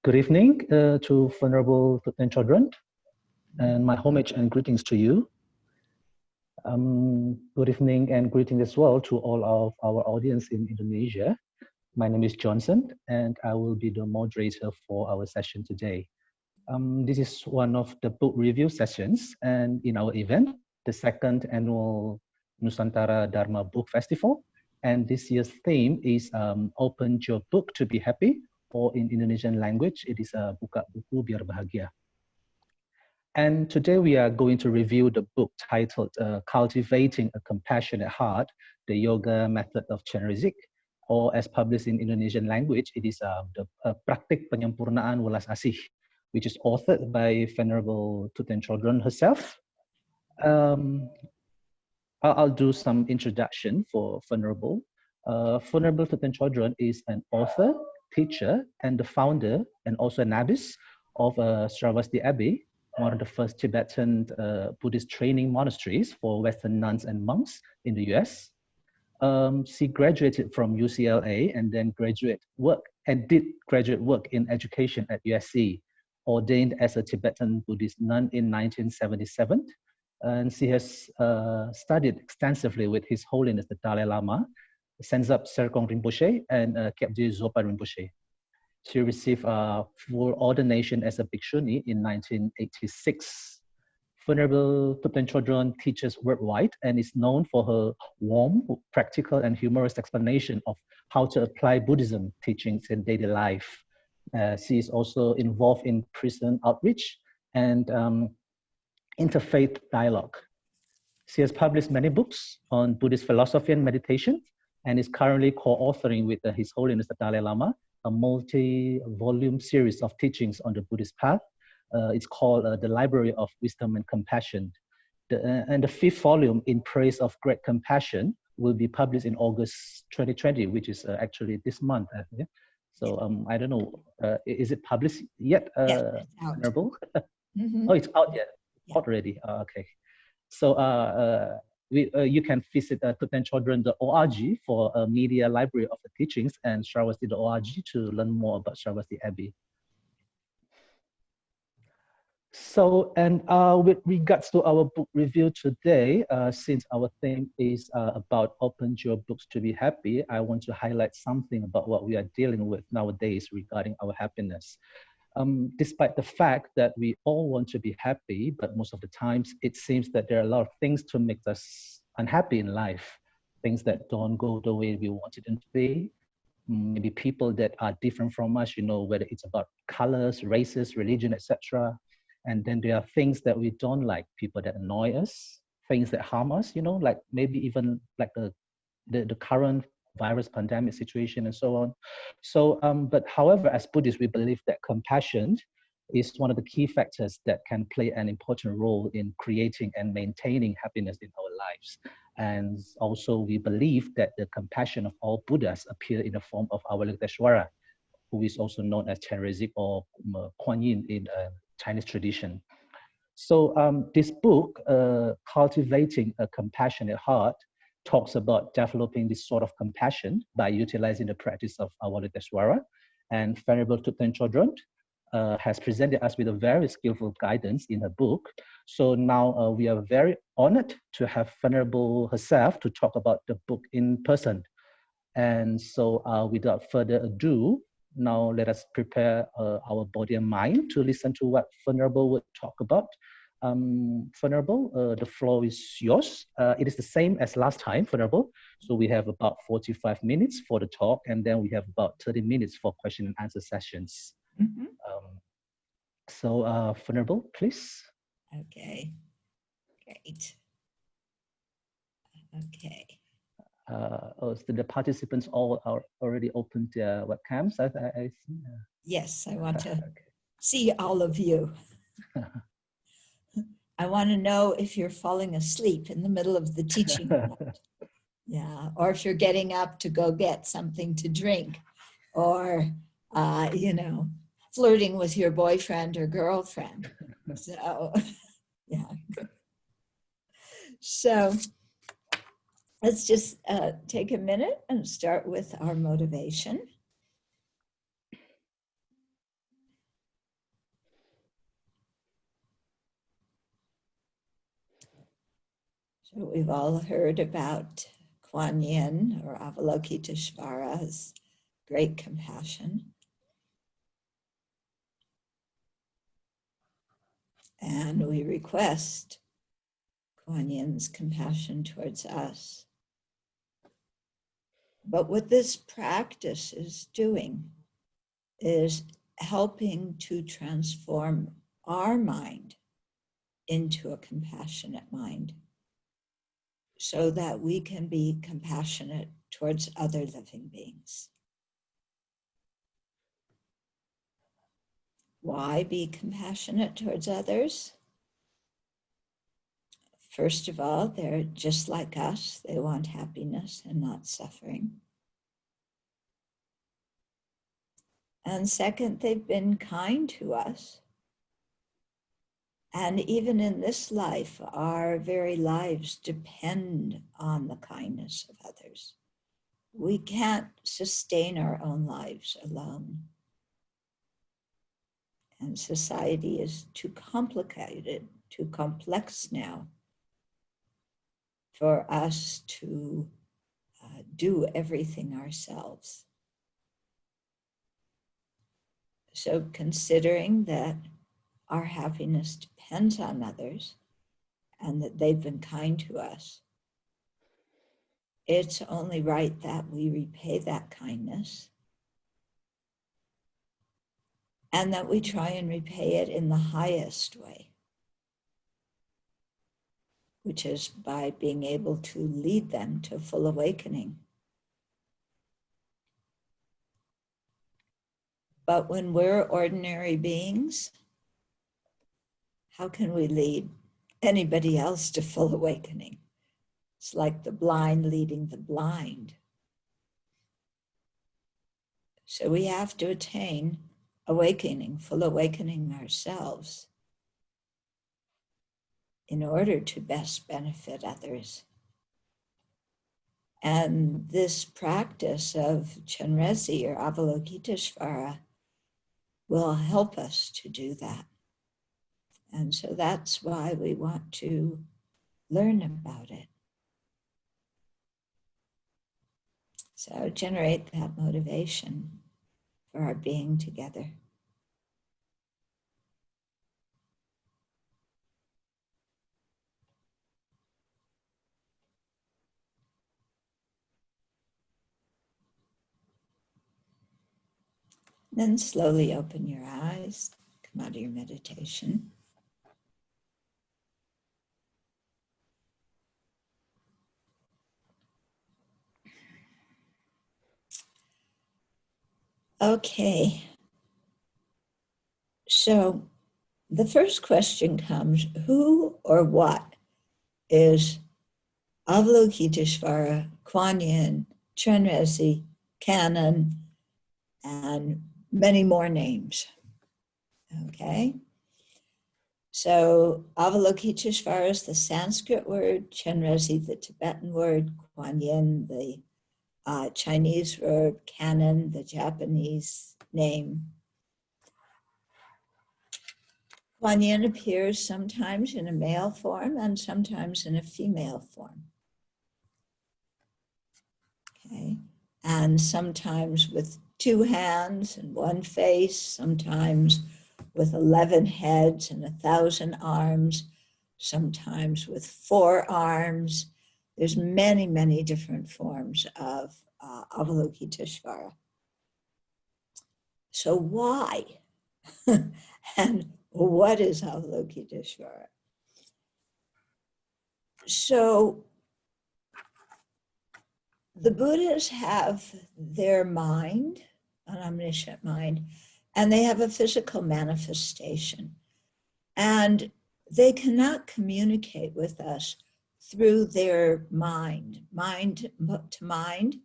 Good evening to Venerable Thubten Chodron, and my homage and greetings to you. Good evening and greetings as well to all of our audience in Indonesia. My name is Johnson, and I will be the moderator for our session today. This is one of the book review sessions, and in our event, the second annual Nusantara Dharma Book Festival. And this year's theme is Open Your Book to Be Happy, or in Indonesian language, it is Buka Buku Biar Bahagia. And today we are going to review the book titled Cultivating a Compassionate Heart, the Yoga Method of Chenrezig, or as published in Indonesian language, it is the Praktik Penyempurnaan Welas Asih, which is authored by Venerable Thubten Chodron herself. I'll do some introduction for Venerable. Venerable Thubten Chodron is an author, teacher, and the founder, and also an abbess of Svarast Abbey, one of the first Tibetan Buddhist training monasteries for Western nuns and monks in the US. She graduated from UCLA and then did graduate work in education at USC, ordained as a Tibetan Buddhist nun in 1977. And she has studied extensively with His Holiness the Dalai Lama, Tsenzhab Serkong Rinpoche, and Thubten Zopa Rinpoche. She received full ordination as a bhiksuni in 1986. Venerable Thubten Chodron teaches worldwide and is known for her warm, practical, and humorous explanation of how to apply Buddhism teachings in daily life. She is also involved in prison outreach and interfaith dialogue. She has published many books on Buddhist philosophy and meditation, and is currently co-authoring with His Holiness the Dalai Lama a multi-volume series of teachings on the Buddhist path. It's called The Library of Wisdom and Compassion. And the fifth volume, In Praise of Great Compassion, will be published in August 2020, which is actually this month. So I don't know, is it published yet, Venerable? Oh, it's out yet. Already, okay. So you can visit thubtenchodron.org for a media library of the teachings, and Sravasti.org to learn more about Sravasti Abbey. So, and with regards to our book review today, since our theme is about open your books to be happy, I want to highlight something about what we are dealing with nowadays regarding our happiness. Despite the fact that we all want to be happy, but most of the times it seems that there are a lot of things to make us unhappy in life, things that don't go the way we wanted them to be, maybe people that are different from us, you know, whether it's about colors, races, religion, etc. And then there are things that we don't like, people that annoy us, things that harm us, you know, like maybe even like the current virus pandemic situation and so on. So, but however, as Buddhists, we believe that compassion is one of the key factors that can play an important role in creating and maintaining happiness in our lives. And also we believe that the compassion of all Buddhas appear in the form of our Avalokiteshvara, who is also known as Chenrezig or Kuan Yin in Chinese tradition. So this book, Cultivating a Compassionate Heart, talks about developing this sort of compassion by utilizing the practice of Avalokiteshvara. And Venerable Thubten Chodron has presented us with a very skillful guidance in her book. So now we are very honored to have Venerable herself to talk about the book in person. And so without further ado, now let us prepare our body and mind to listen to what Venerable would talk about. Venerable, the floor is yours. It is the same as last time, Venerable. So we have about 45 minutes for the talk, and then we have about 30 minutes for question and answer sessions. So Venerable, please. Okay, great. Okay. So the participants all are already opened their webcams, I see. Yes, I want to see all of you. I want to know if you're falling asleep in the middle of the teaching. Yeah, or if you're getting up to go get something to drink, or, you know, flirting with your boyfriend or girlfriend. So, yeah. So let's just take a minute and start with our motivation. So we've all heard about Kuan Yin or Avalokiteshvara's great compassion. And we request Kuan Yin's compassion towards us. But what this practice is doing is helping to transform our mind into a compassionate mind so that we can be compassionate towards other living beings. Why be compassionate towards others? First of all, they're just like us. They want happiness and not suffering. And second, they've been kind to us. And even in this life, our very lives depend on the kindness of others. We can't sustain our own lives alone. And society is too complicated, too complex now for us to do everything ourselves. So considering that our happiness depends on others and that they've been kind to us, it's only right that we repay that kindness and that we try and repay it in the highest way, which is by being able to lead them to full awakening. But when we're ordinary beings, how can we lead anybody else to full awakening? It's like the blind leading the blind. So we have to attain awakening, full awakening ourselves in order to best benefit others. And this practice of Chenrezig or Avalokiteshvara will help us to do that. And so that's why we want to learn about it. So generate that motivation for our being together. Then slowly open your eyes, come out of your meditation. Okay, so the first question comes, who or what is Avalokiteshvara, Kuan Yin, Chenrezig, Canon, and many more names? Okay, so Avalokiteshvara is the Sanskrit word, Chenrezig the Tibetan word, Kuan Yin the Chinese word, Canon the Japanese name. Kuan Yin appears sometimes in a male form and sometimes in a female form. Okay, and sometimes with 2 hands and 1 face, sometimes with 11 heads and 1,000 arms, sometimes with 4 arms. There's many, many different forms of Avalokiteshvara. So why? And what is Avalokiteshvara? So the Buddhas have their mind, an omniscient mind, and they have a physical manifestation. And they cannot communicate with us through their mind to mind,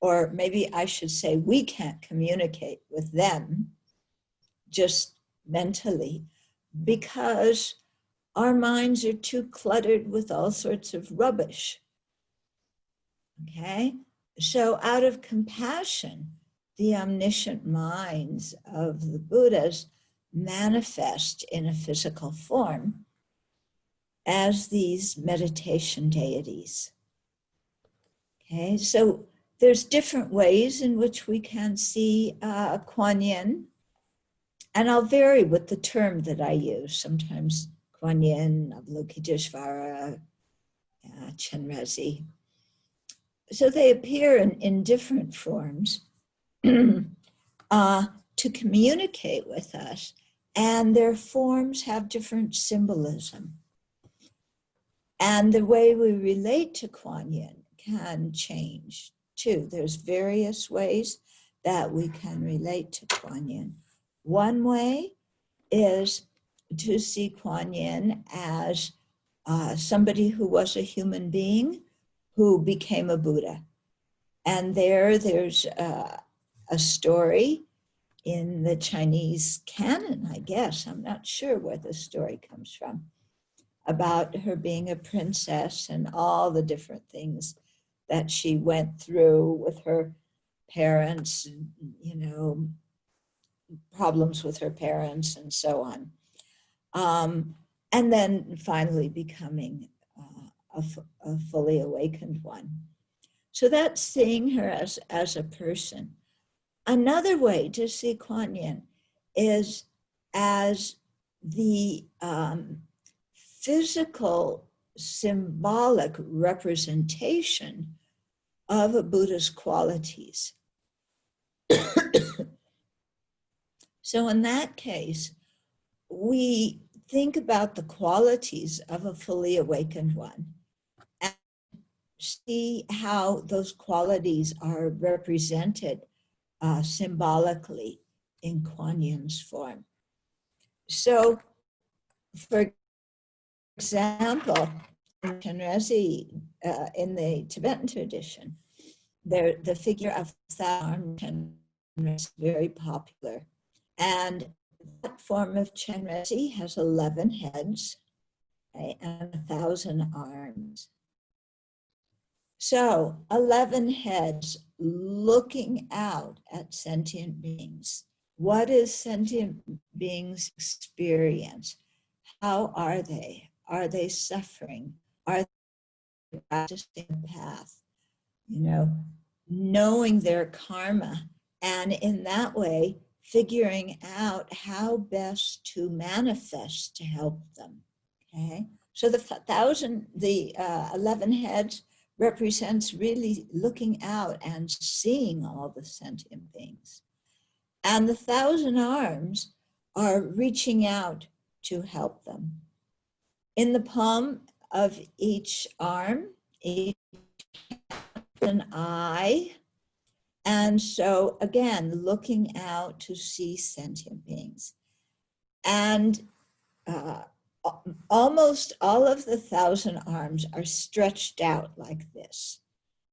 or maybe I should say we can't communicate with them just mentally because our minds are too cluttered with all sorts of rubbish. Okay, so out of compassion, the omniscient minds of the Buddhas manifest in a physical form. as these meditation deities. Okay, so there's different ways in which we can see Kuan Yin, and I'll vary with the term that I use. Sometimes Kuan Yin, Avalokiteshvara, Chenrezig. So they appear in different forms to communicate with us, and their forms have different symbolism. And the way we relate to Kuan Yin can change too. There's various ways that we can relate to Kuan Yin. One way is to see Kuan Yin as somebody who was a human being who became a Buddha. And there's a story in the Chinese canon, I guess, I'm not sure where the story comes from, about her being a princess and all the different things that she went through with her parents, you know, problems with her parents and so on. And then finally becoming a fully awakened one. So that's seeing her as a person. Another way to see Kuan Yin is as the physical, symbolic representation of a Buddha's qualities. So in that case, we think about the qualities of a fully awakened one and see how those qualities are represented symbolically in Kuan Yin's form. So, for example, in Chenrezig, in the Tibetan tradition, the figure of thousand Chenrezig is very popular. And that form of Chenrezig has 11 heads, okay, and 1,000 arms. So 11 heads looking out at sentient beings. What is sentient beings' experience? How are they? Are they suffering? Are they practicing the path? You know, knowing their karma, and in that way, figuring out how best to manifest to help them. Okay, so the 11 heads represents really looking out and seeing all the sentient beings. And the 1,000 arms are reaching out to help them. In the palm of each arm, each an eye. And so again, looking out to see sentient beings. And almost all of the 1,000 arms are stretched out like this.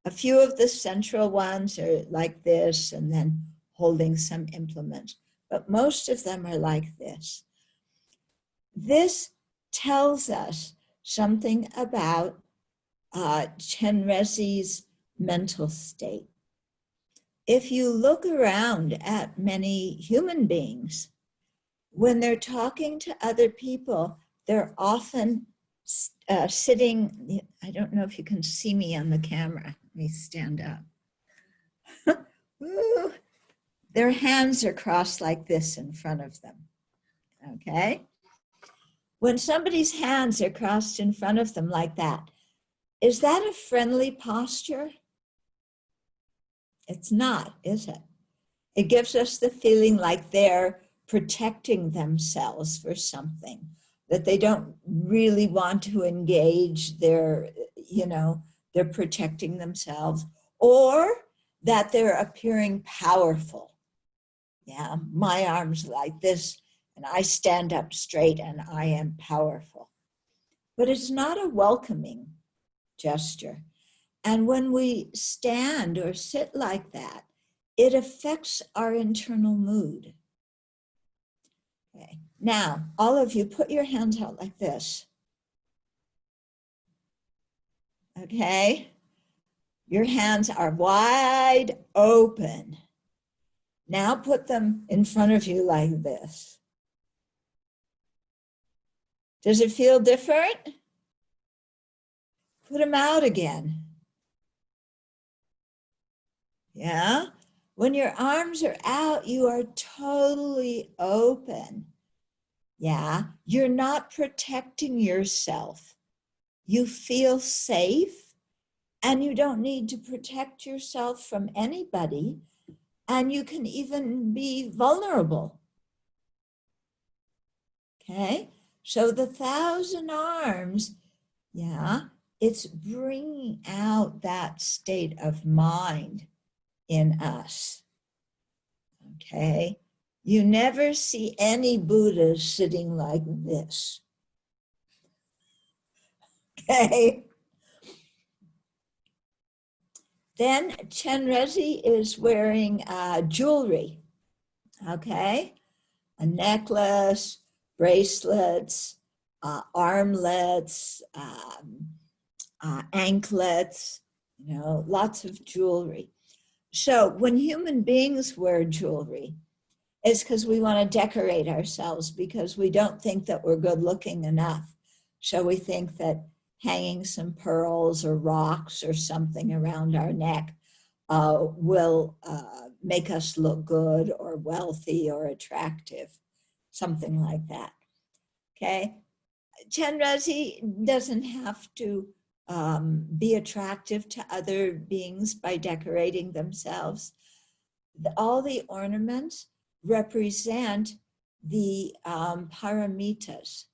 A few of the central ones are like this and then holding some implement, but most of them are like this. This tells us something about Chenrezig's mental state. If you look around at many human beings, when they're talking to other people, they're often sitting, I don't know if you can see me on the camera. Let me stand up. Ooh, their hands are crossed like this in front of them, okay? When somebody's hands are crossed in front of them like that, is that a friendly posture? It's not, is it? It gives us the feeling like they're protecting themselves for something, that they don't really want to engage their, you know, they're protecting themselves, or that they're appearing powerful. Yeah, my arms like this, and I stand up straight and I am powerful. But it's not a welcoming gesture. And when we stand or sit like that, it affects our internal mood. Okay. Now, all of you, put your hands out like this. Okay? Your hands are wide open. Now put them in front of you like this. Does it feel different? put them out again. Yeah. When your arms are out, you are totally open. Yeah. You're not protecting yourself. You feel safe, and you don't need to protect yourself from anybody. And you can even be vulnerable. Okay. So the 1,000 arms, yeah, it's bringing out that state of mind in us. Okay. You never see any Buddhas sitting like this. Okay. Then Chenrezig is wearing jewelry. Okay. A necklace, bracelets, armlets, anklets, you know, lots of jewelry. So when human beings wear jewelry, it's because we want to decorate ourselves because we don't think that we're good looking enough. So we think that hanging some pearls or rocks or something around our neck will make us look good or wealthy or attractive, something like that. Okay. Chenrezig doesn't have to be attractive to other beings by decorating themselves. All the ornaments represent the paramitas,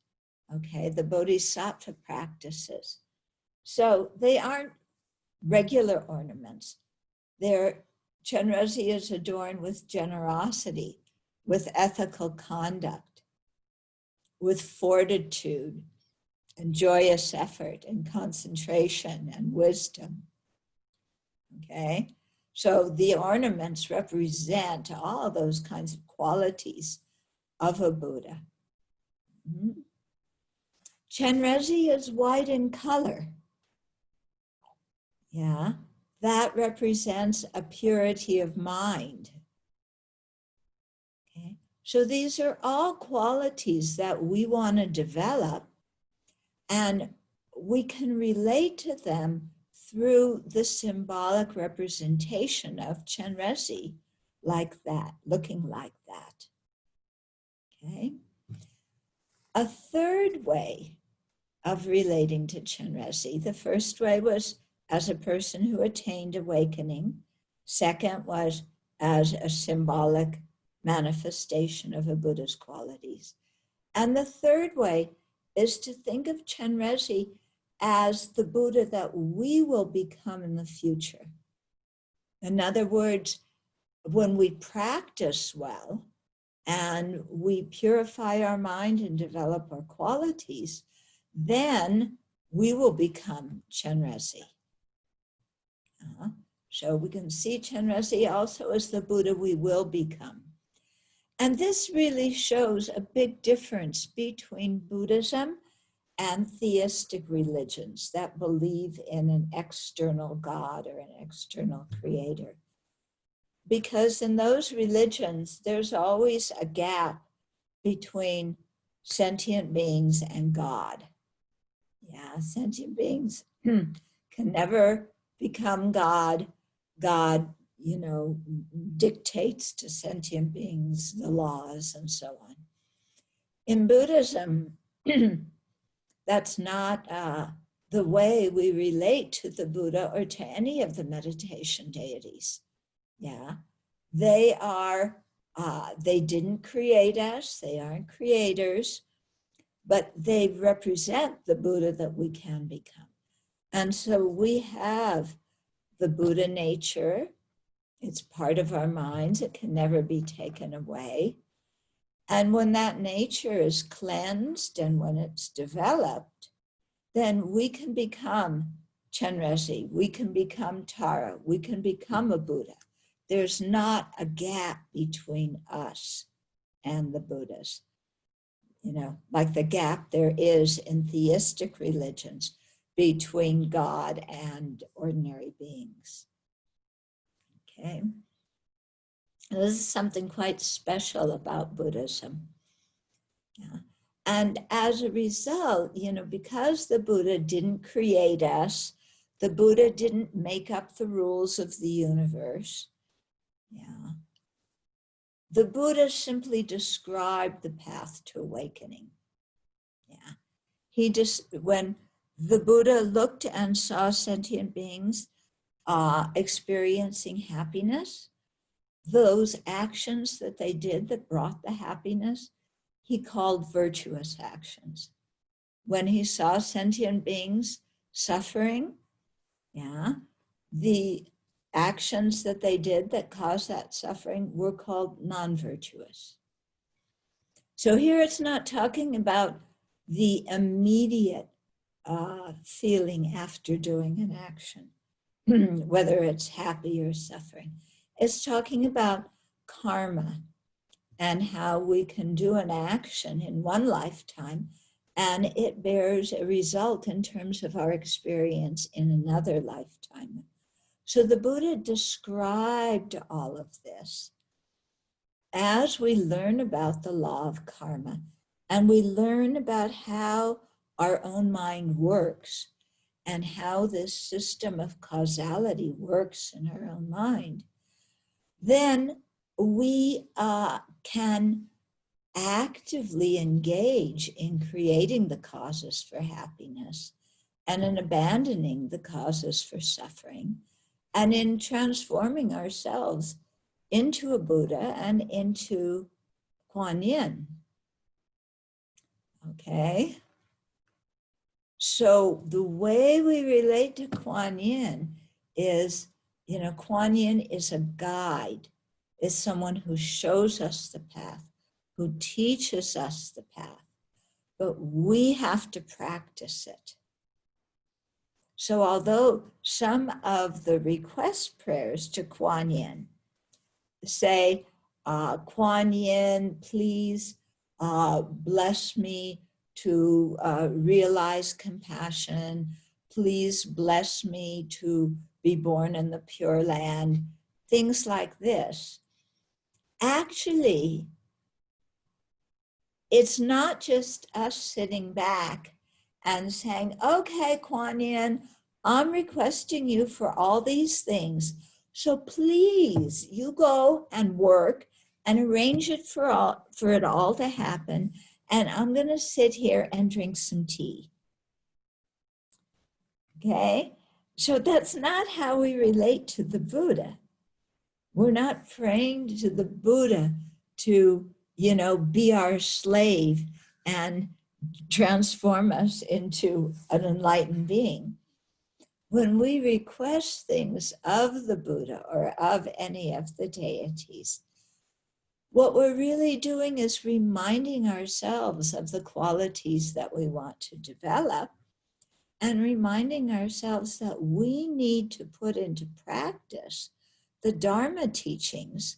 okay, the bodhisattva practices. So they aren't regular ornaments. Chenrezig is adorned with generosity, with ethical conduct, with fortitude and joyous effort and concentration and wisdom. Okay, so the ornaments represent all those kinds of qualities of a Buddha. Mm-hmm. Chenrezig is white in color. Yeah, that represents a purity of mind. Okay, so these are all qualities that we want to develop, and we can relate to them through the symbolic representation of Chenrezig, like that, looking like that. Okay. A third way of relating to Chenrezig, the first way was as a person who attained awakening. Second was as a symbolic manifestation of a Buddha's qualities. And the third way is to think of Chenrezig as the Buddha that we will become in the future. In other words, when we practice well and we purify our mind and develop our qualities, then we will become Chenrezig. So we can see Chenrezig also as the Buddha we will become. And this really shows a big difference between Buddhism and theistic religions that believe in an external God or an external creator. Because in those religions, there's always a gap between sentient beings and God. Yeah, sentient beings can never become God. God, you know, dictates to sentient beings the laws and so on. In Buddhism, that's not the way we relate to the Buddha or to any of the meditation deities. Yeah, they are, they didn't create us, they aren't creators, but they represent the Buddha that we can become. And so we have the Buddha nature. It's part of our minds. It can never be taken away. And when that nature is cleansed and when it's developed, then we can become Chenrezig, we can become Tara, we can become a Buddha. There's not a gap between us and the Buddhas, you know, like the gap there is in theistic religions between God and ordinary beings. Okay. This is something quite special about Buddhism. Yeah. And as a result, because the Buddha didn't create us, the Buddha didn't make up the rules of the universe. Yeah. The Buddha simply described the path to awakening. Yeah. When the Buddha looked and saw sentient beings experiencing happiness, those actions that they did that brought the happiness, he called virtuous actions. When he saw sentient beings suffering, yeah, the actions that they did that caused that suffering were called non-virtuous. So here it's not talking about the immediate feeling after doing an action, whether it's happy or suffering. It's talking about karma and how we can do an action in one lifetime and it bears a result in terms of our experience in another lifetime. So the Buddha described all of this as we learn about the law of karma and we learn about how our own mind works and how this system of causality works in our own mind, then we can actively engage in creating the causes for happiness and in abandoning the causes for suffering and in transforming ourselves into a Buddha and into Kuan Yin. Okay? So the way we relate to Kuan Yin is, Kuan Yin is a guide, is someone who shows us the path, who teaches us the path, but we have to practice it. So although some of the request prayers to Kuan Yin say, Kuan Yin, please bless me to realize compassion, please bless me to be born in the Pure Land, things like this. Actually, it's not just us sitting back and saying, okay, Kuan Yin, I'm requesting you for all these things. So please, you go and work and arrange it for it all to happen. And I'm going to sit here and drink some tea. Okay? So that's not how we relate to the Buddha. We're not praying to the Buddha to, be our slave and transform us into an enlightened being. When we request things of the Buddha or of any of the deities, what we're really doing is reminding ourselves of the qualities that we want to develop and reminding ourselves that we need to put into practice the Dharma teachings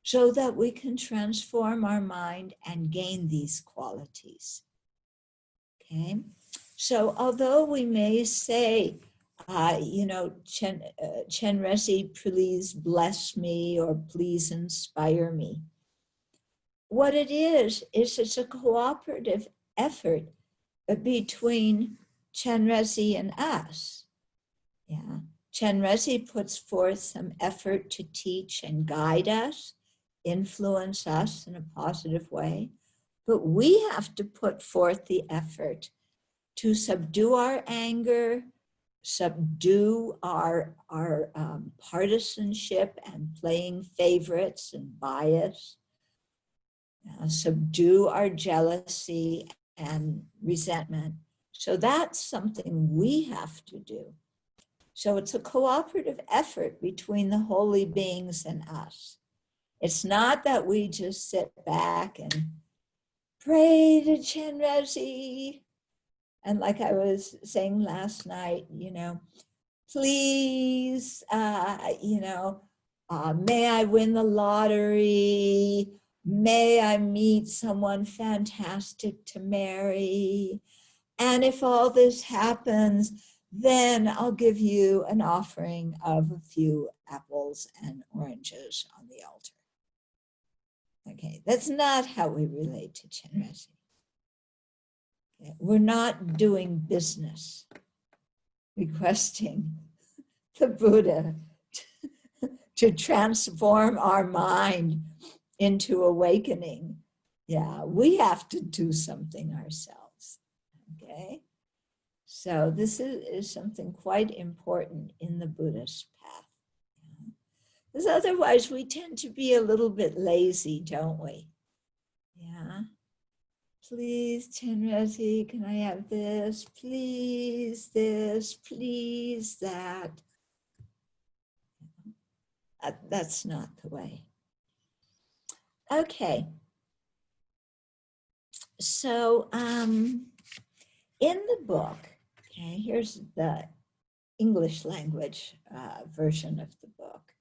so that we can transform our mind and gain these qualities. Okay? So although we may say, Chenrezig, please bless me or please inspire me, what it is it's a cooperative effort between Chenrezig and us. Yeah. Chenrezig puts forth some effort to teach and guide us, influence us in a positive way, but we have to put forth the effort to subdue our anger, subdue our partisanship and playing favorites and bias, subdue our jealousy and resentment. So that's something we have to do. So it's a cooperative effort between the holy beings and us. It's not that we just sit back and pray to Chenrezig. And like I was saying last night, please, may I win the lottery. May I meet someone fantastic to marry. And if all this happens, then I'll give you an offering of a few apples and oranges on the altar. Okay, that's not how we relate to Chenrezig. we're not doing business, requesting the Buddha to transform our mind into awakening. Yeah, we have to do something ourselves, okay? So this is something quite important in the Buddhist path. Because otherwise we tend to be a little bit lazy, don't we? Yeah. Please, Chenrezig, can I have this? Please, this, please, that. That's not the way. Okay. So in the book, okay, here's the English language version of the book,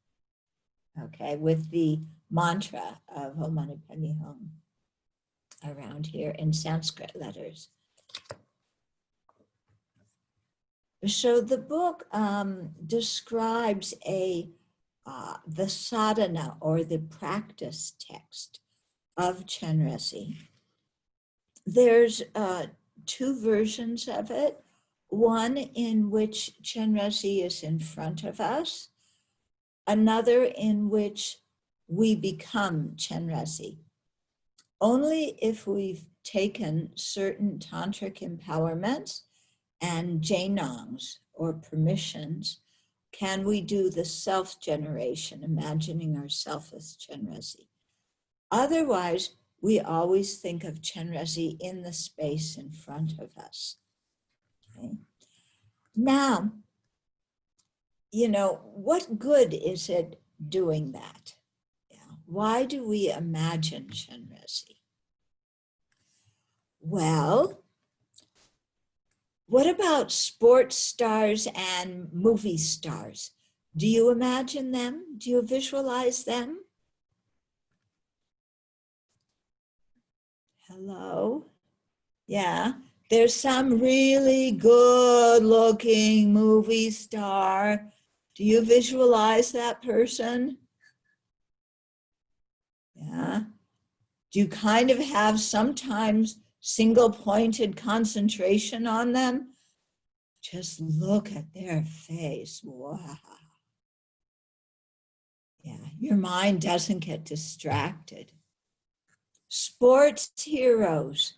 okay, with the mantra of Om Mani Padme Hum around here in Sanskrit letters. So the book describes the sadhana or the practice text of Chenrezig. There's two versions of it. One in which Chenrezig is in front of us, another in which we become Chenrezig. Only if we've taken certain tantric empowerments and jainangs or permissions can we do the self-generation, imagining ourselves as Chenrezig. Otherwise, we always think of Chenrezig in the space in front of us. Okay. Now, you know, what good is it doing that? Yeah. Why do we imagine Chenrezig? Well, what about sports stars and movie stars? Do you imagine them? Do you visualize them? Hello? Yeah, there's some really good looking movie star. Do you visualize that person? Yeah. Do you kind of have sometimes single pointed concentration on them? Just look at their face. Wow. Yeah, your mind doesn't get distracted. Sports heroes.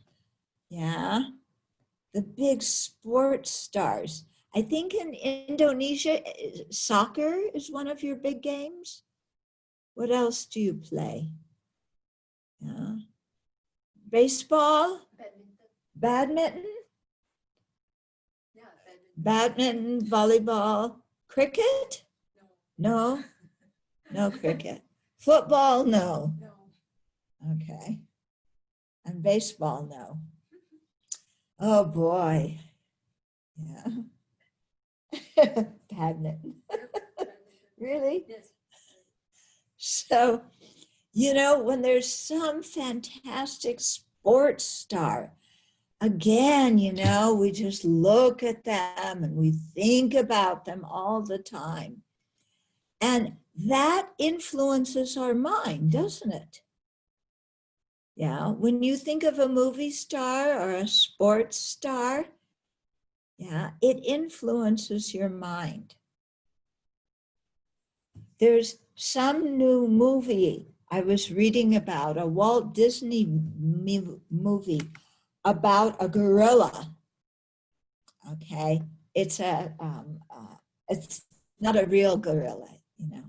Yeah, the big sports stars. I think in Indonesia, soccer is one of your big games. What else do you play? Yeah. Baseball? Badminton? Yeah, badminton, volleyball, cricket? No. No cricket. Football? No. Okay. And baseball? No. Oh boy. Yeah. Badminton. Really? Yes. So, you know, when there's some fantastic sports star, again, you know, we just look at them and we think about them all the time. And that influences our mind, doesn't it? Yeah, when you think of a movie star or a sports star, yeah, it influences your mind. There's some new movie I was reading about, a Walt Disney movie about a gorilla. Okay, it's not a real gorilla, you know.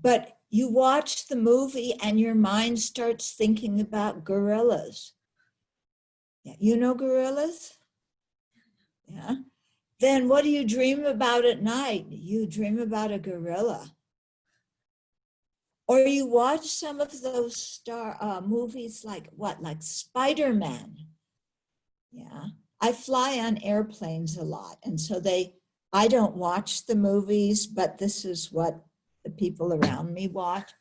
But you watch the movie and your mind starts thinking about gorillas. Yeah, you know gorillas? Yeah. Then what do you dream about at night? You dream about a gorilla. Or you watch some of those movies like what? Like Spider-Man. Yeah. I fly on airplanes a lot. And so I don't watch the movies, but this is what the people around me watch.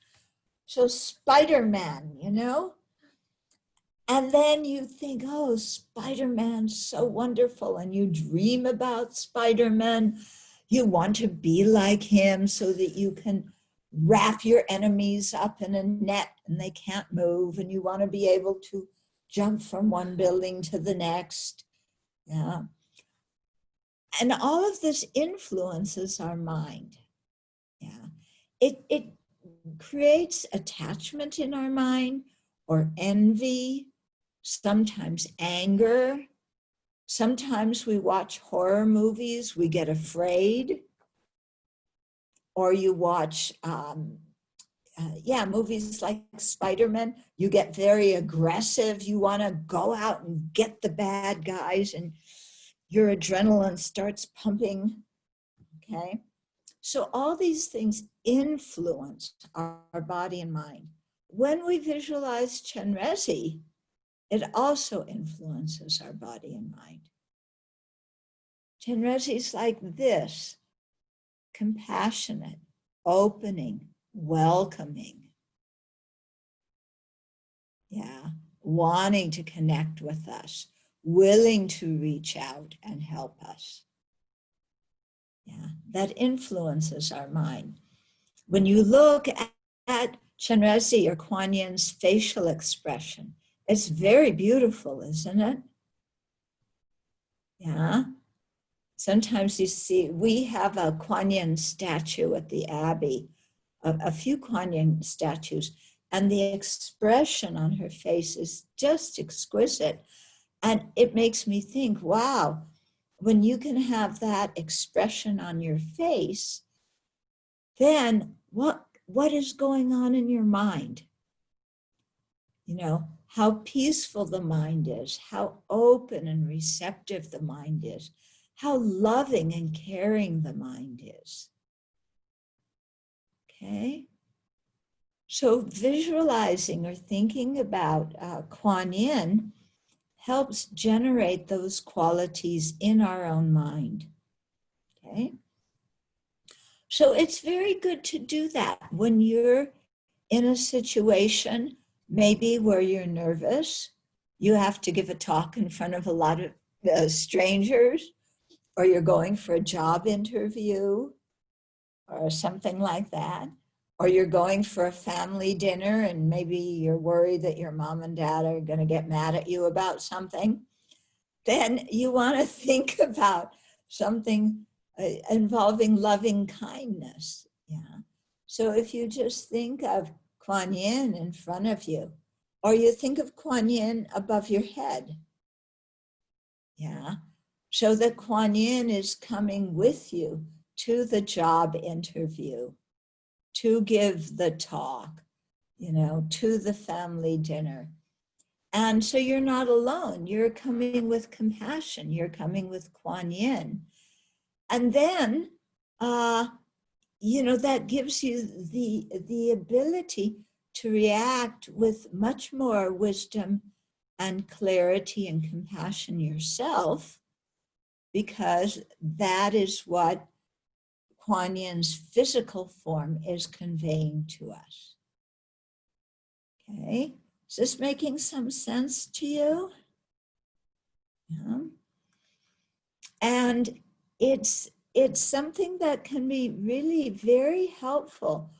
So Spider-Man, you know? And then you think, oh, Spider-Man's so wonderful. And you dream about Spider-Man. You want to be like him so that you can wrap your enemies up in a net and they can't move. And you want to be able to jump from one building to the next. Yeah. And all of this influences our mind. Yeah. It creates attachment in our mind, or envy, sometimes anger. Sometimes we watch horror movies, we get afraid. Or you watch, movies like Spider-Man, you get very aggressive. You want to go out and get the bad guys, and your adrenaline starts pumping, okay? So all these things influence our body and mind. When we visualize Chenrezig, it also influences our body and mind. Chenrezig is like this: compassionate, opening, welcoming. Yeah, wanting to connect with us, willing to reach out and help us. Yeah, that influences our mind. When you look at Chenrezig or Kuan Yin's facial expression, it's very beautiful, isn't it? Yeah. Sometimes you see, we have a Kuan Yin statue at the Abbey, a few Kuan Yin statues, and the expression on her face is just exquisite. And it makes me think, wow, when you can have that expression on your face, then what is going on in your mind? You know, how peaceful the mind is, how open and receptive the mind is, how loving and caring the mind is. Okay? So visualizing or thinking about Kuan Yin helps generate those qualities in our own mind. Okay? So it's very good to do that when you're in a situation, maybe where you're nervous, you have to give a talk in front of a lot of strangers, or you're going for a job interview or something like that, or you're going for a family dinner and maybe you're worried that your mom and dad are going to get mad at you about something, then you want to think about something involving loving kindness. Yeah. So if you just think of Kuan Yin in front of you, or you think of Kuan Yin above your head, yeah, so that Kuan Yin is coming with you to the job interview, to give the talk, you know, to the family dinner. And so you're not alone. You're coming with compassion. You're coming with Kuan Yin. And then, you know, that gives you the ability to react with much more wisdom and clarity and compassion yourself, because that is what Kuan Yin's physical form is conveying to us. Okay, is this making some sense to you? Yeah. And it's something that can be really very helpful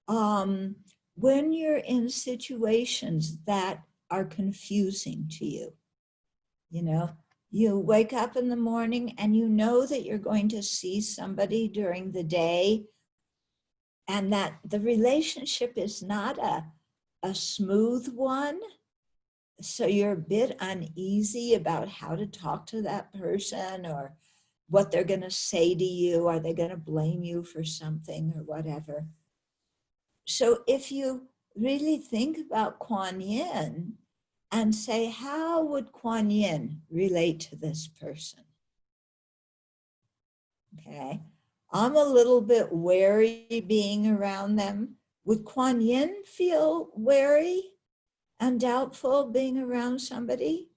when you're in situations that are confusing to you. You know, you wake up in the morning and you know that you're going to see somebody during the day, and that the relationship is not a smooth one. So you're a bit uneasy about how to talk to that person, or what they're going to say to you. Are they going to blame you for something or whatever? So if you really think about Kuan Yin and say, how would Kuan Yin relate to this person? Okay, I'm a little bit wary being around them. Would Kuan Yin feel wary and doubtful being around somebody?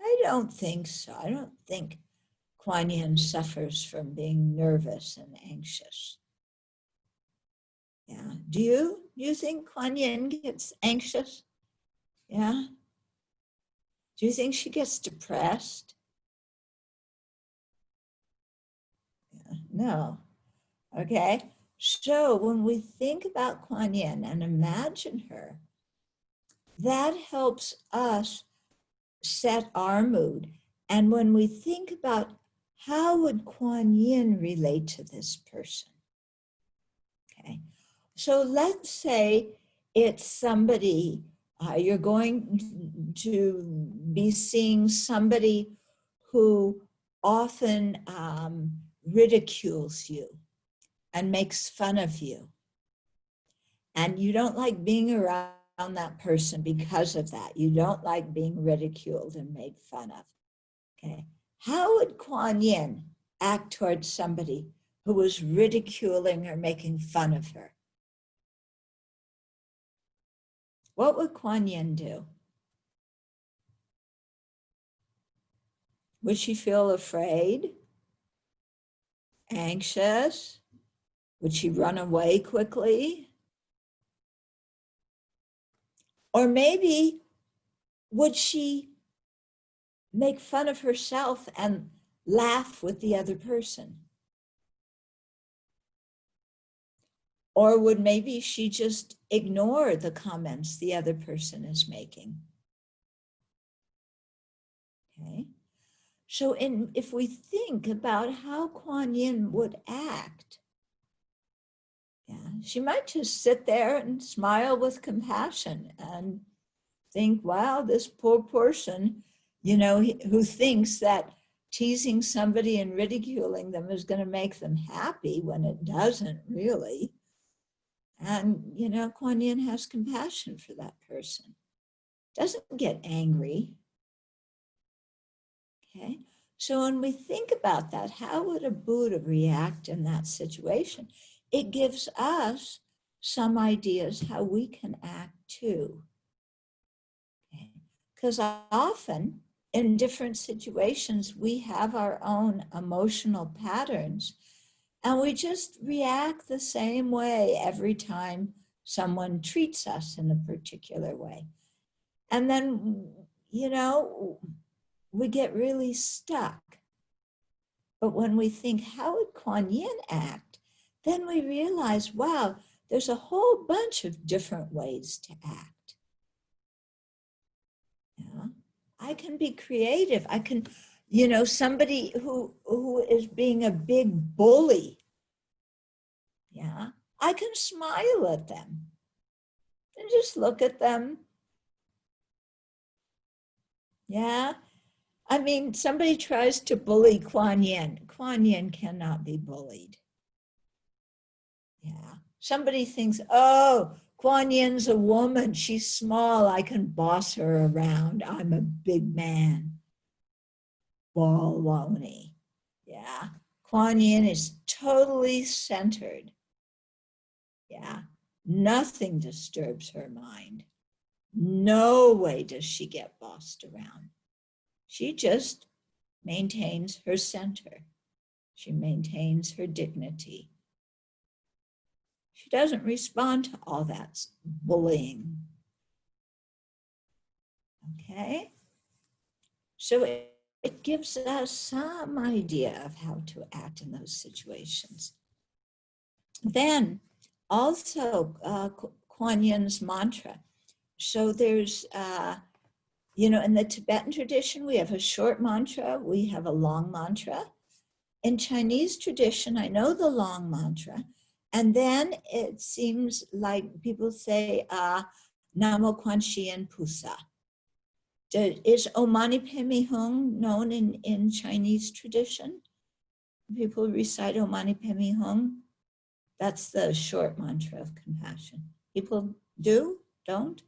I don't think so. I don't think Kuan Yin suffers from being nervous and anxious. Yeah. Do you think Kuan Yin gets anxious? Yeah. Do you think she gets depressed? Yeah. No. Okay. So when we think about Kuan Yin and imagine her, that helps us set our mood. And when we think about how would Kuan Yin relate to this person? Okay, so let's say it's somebody, you're going to be seeing somebody who often ridicules you and makes fun of you. And you don't like being around that person because of that. You don't like being ridiculed and made fun of. Okay. How would Kuan Yin act towards somebody who was ridiculing or making fun of her? What would Kuan Yin do? Would she feel afraid? Anxious? Would she run away quickly? Or maybe would she make fun of herself and laugh with the other person? Or would maybe she just ignore the comments the other person is making? Okay. So if we think about how Kuan Yin would act, she might just sit there and smile with compassion and think, wow, this poor person, who thinks that teasing somebody and ridiculing them is going to make them happy when it doesn't really. And, Kuan Yin has compassion for that person. Doesn't get angry. Okay. So when we think about that, how would a Buddha react in that situation? It gives us some ideas how we can act too. Because often in different situations, we have our own emotional patterns and we just react the same way every time someone treats us in a particular way. And then, we get really stuck. But when we think, how would Kuan Yin act? Then we realize, wow, there's a whole bunch of different ways to act. I can be creative. I can, somebody who is being a big bully. I can smile at them and just look at them. I mean, somebody tries to bully Kuan Yin. Kuan Yin cannot be bullied. Somebody thinks, oh, Kuan Yin's a woman. She's small. I can boss her around. I'm a big man. Baloney. Kuan Yin is totally centered. Nothing disturbs her mind. No way does she get bossed around. She just maintains her center. She maintains her dignity. She doesn't respond to all that bullying. Okay? So it gives us some idea of how to act in those situations. Then also Kuan Yin's mantra. So there's, in the Tibetan tradition, we have a short mantra, we have a long mantra. In Chinese tradition, I know the long mantra. And then it seems like people say, Namo Kuan Yin Pusa. Is Om Mani Padme Hum known in Chinese tradition? People recite Om Mani Padme Hum. That's the short mantra of compassion. People do? Don't?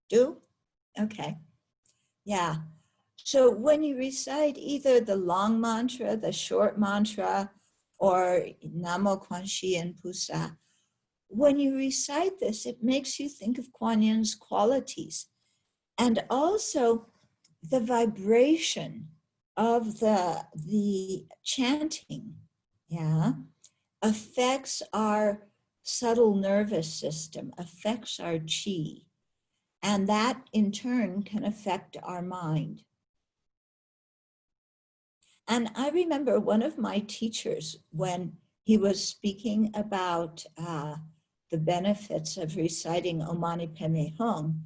Do? Okay. So when you recite either the long mantra, the short mantra, or Namo Kuan Yin Pusa, when you recite this, it makes you think of Kuan Yin's qualities. And also the vibration of the chanting, affects our subtle nervous system, affects our chi. And that in turn can affect our mind. And I remember one of my teachers, when he was speaking about the benefits of reciting Om Mani Padme Hum,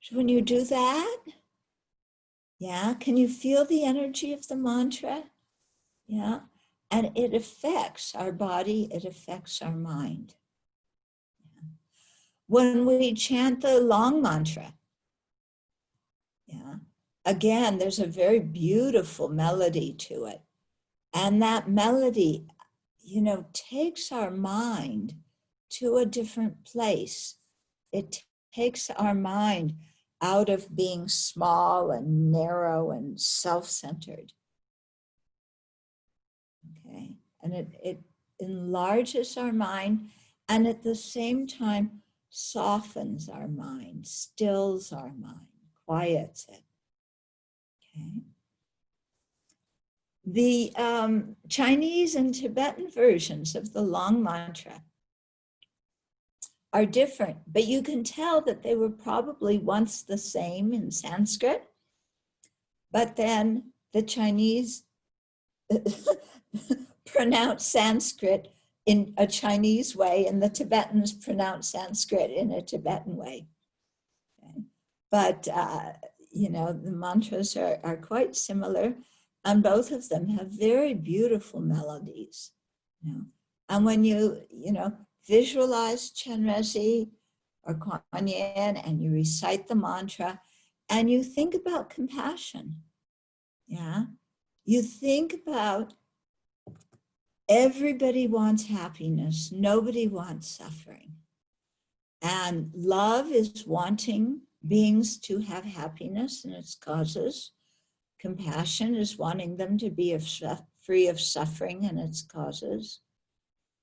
So when you do that, yeah, can you feel the energy of the mantra? Yeah, and it affects our body, it affects our mind. When we chant the long mantra, yeah, again, there's a very beautiful melody to it. And that melody, you know, takes our mind to a different place. It takes our mind out of being small and narrow and self-centered. Okay, and it enlarges our mind, and at the same time softens our mind, stills our mind, quiets it. Okay. The Chinese and Tibetan versions of the long mantra are different, but you can tell that they were probably once the same in Sanskrit, but then the Chinese pronounce Sanskrit in a Chinese way, and the Tibetans pronounce Sanskrit in a Tibetan way. Okay. But, you know, the mantras are quite similar, and both of them have very beautiful melodies. You know? And when you know, visualize Chenrezig or Kuan Yin, and you recite the mantra, and you think about compassion, yeah? You think about everybody wants happiness, nobody wants suffering. And love is wanting beings to have happiness and its causes. Compassion is wanting them to be free of suffering and its causes.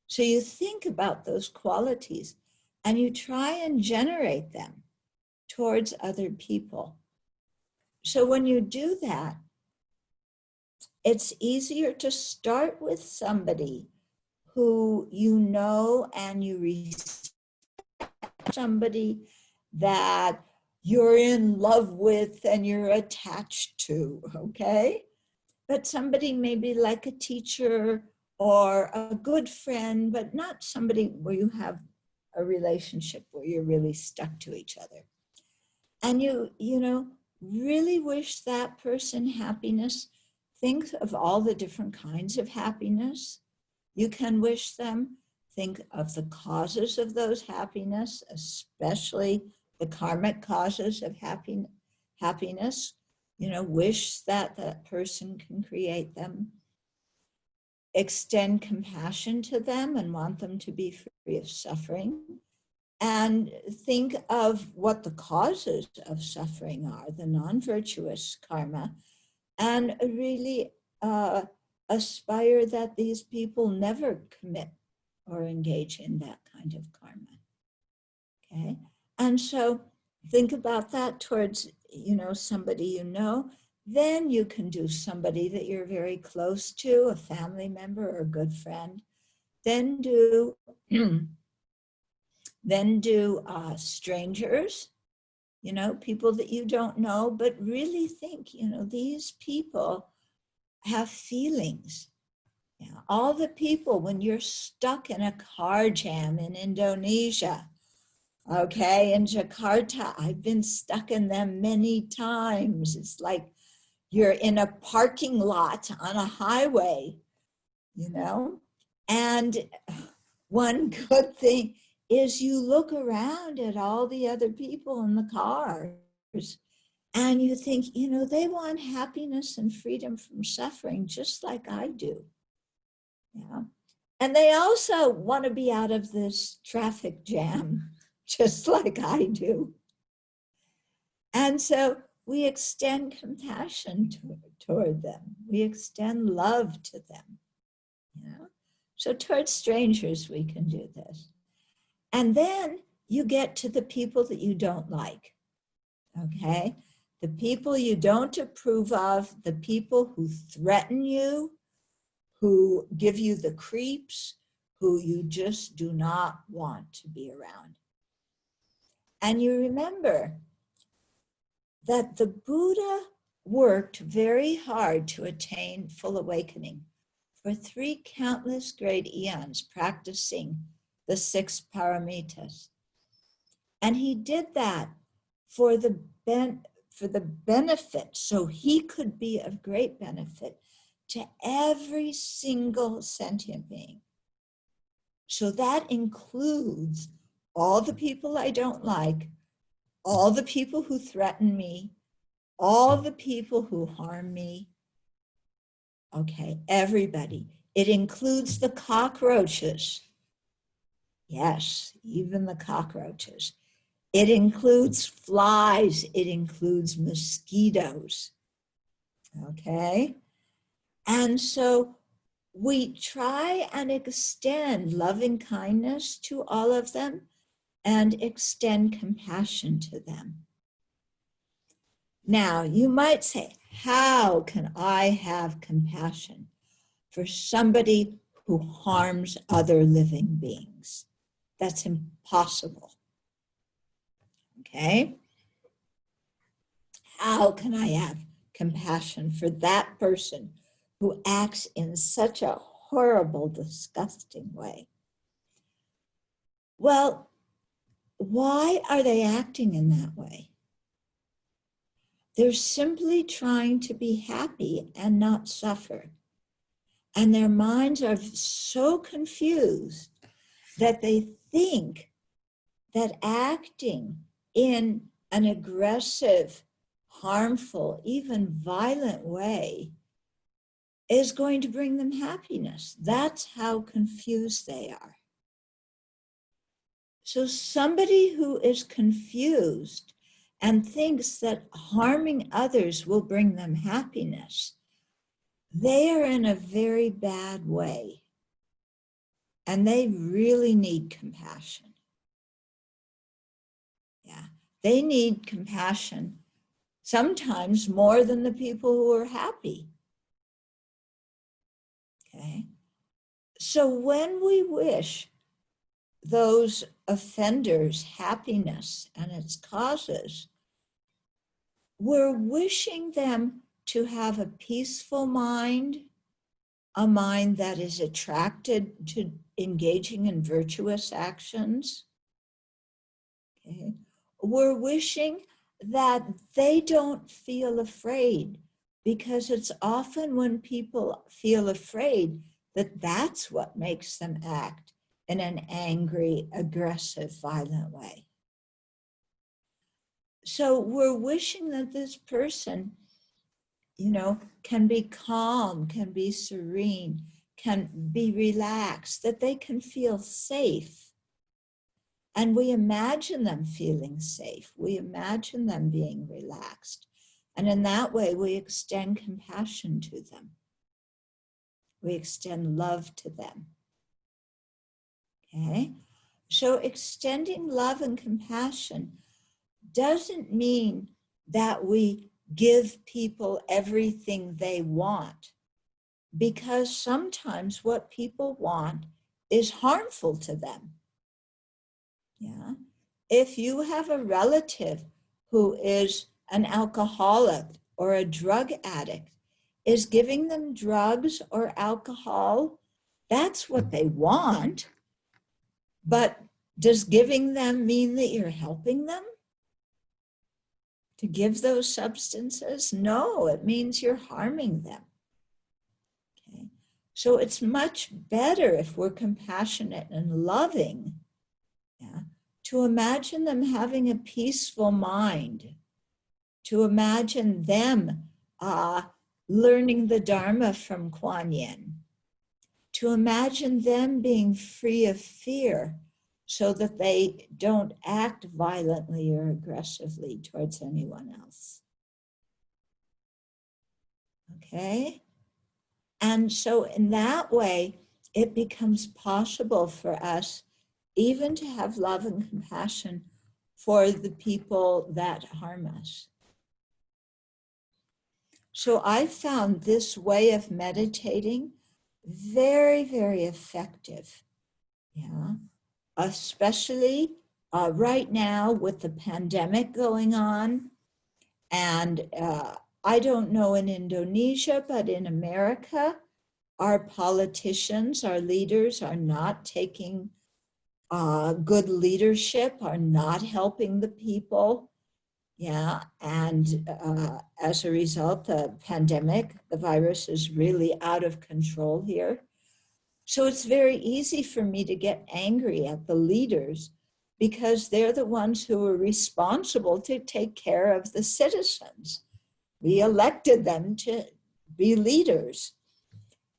So you think about those qualities and you try and generate them towards other people. So when you do that, it's easier to start with somebody who you know and you respect, somebody that you're in love with and you're attached to, okay? But somebody maybe like a teacher or a good friend, but not somebody where you have a relationship where you're really stuck to each other. And you know, really wish that person happiness. Think of all the different kinds of happiness you can wish them. Think of the causes of those happiness, especially the karmic causes of happiness. You know, wish that that person can create them. Extend compassion to them and want them to be free of suffering. And think of what the causes of suffering are, the non-virtuous karma, and really aspire that these people never commit or engage in that kind of karma. Okay, and so think about that towards, you know, somebody you know. Then you can do somebody that you're very close to, a family member or a good friend. Then do strangers, you know, people that you don't know, but really think, you know, these people have feelings. Yeah, all the people, when you're stuck in a car jam in Indonesia, okay, in Jakarta, I've been stuck in them many times. It's like you're in a parking lot on a highway, you know, and one good thing is you look around at all the other people in the cars and you think, you know, they want happiness and freedom from suffering just like I do. Yeah. And they also want to be out of this traffic jam just like I do. And so we extend compassion toward them. We extend love to them. Yeah. So towards strangers, we can do this. And then you get to the people that you don't like, okay? The people you don't approve of, the people who threaten you, who give you the creeps, who you just do not want to be around. And you remember that the Buddha worked very hard to attain full awakening for 3 countless great eons, practicing the 6 paramitas. And he did that for the benefit, so he could be of great benefit to every single sentient being. So that includes all the people I don't like, all the people who threaten me, all the people who harm me. Okay, everybody. It includes the cockroaches. Yes, even the cockroaches. It includes flies. It includes mosquitoes. Okay? And so we try and extend loving kindness to all of them and extend compassion to them. Now, you might say, how can I have compassion for somebody who harms other living beings? That's impossible. Okay? How can I have compassion for that person who acts in such a horrible, disgusting way? Well, why are they acting in that way? They're simply trying to be happy and not suffer. And their minds are so confused that they think that acting in an aggressive, harmful, even violent way is going to bring them happiness. That's how confused they are. So somebody who is confused and thinks that harming others will bring them happiness, they are in a very bad way. And they really need compassion. Yeah, they need compassion, sometimes more than the people who are happy. Okay, so when we wish those offenders happiness and its causes, we're wishing them to have a peaceful mind, a mind that is attracted to engaging in virtuous actions. Okay. We're wishing that they don't feel afraid, because it's often when people feel afraid that that's what makes them act in an angry, aggressive, violent way. So we're wishing that this person, you know, can be calm, can be serene, can be relaxed, that they can feel safe. And we imagine them feeling safe. We imagine them being relaxed. And in that way, we extend compassion to them. We extend love to them. Okay? So extending love and compassion doesn't mean that we give people everything they want, because sometimes what people want is harmful to them. Yeah. If you have a relative who is an alcoholic or a drug addict, is giving them drugs or alcohol, that's what they want. But does giving them mean that you're helping them to give those substances? No, it means you're harming them. Okay. So it's much better if we're compassionate and loving. Yeah. To imagine them having a peaceful mind, to imagine them learning the Dharma from Kuan Yin, to imagine them being free of fear so that they don't act violently or aggressively towards anyone else. Okay? And so in that way, it becomes possible for us even to have love and compassion for the people that harm us. So I found this way of meditating very, very effective. Yeah, especially right now with the pandemic going on. And I don't know in Indonesia, but in America, our politicians, our leaders are not taking good leadership, are not helping the people. Yeah, and as a result, the pandemic, the virus is really out of control here. So it's very easy for me to get angry at the leaders because they're the ones who are responsible to take care of the citizens. We elected them to be leaders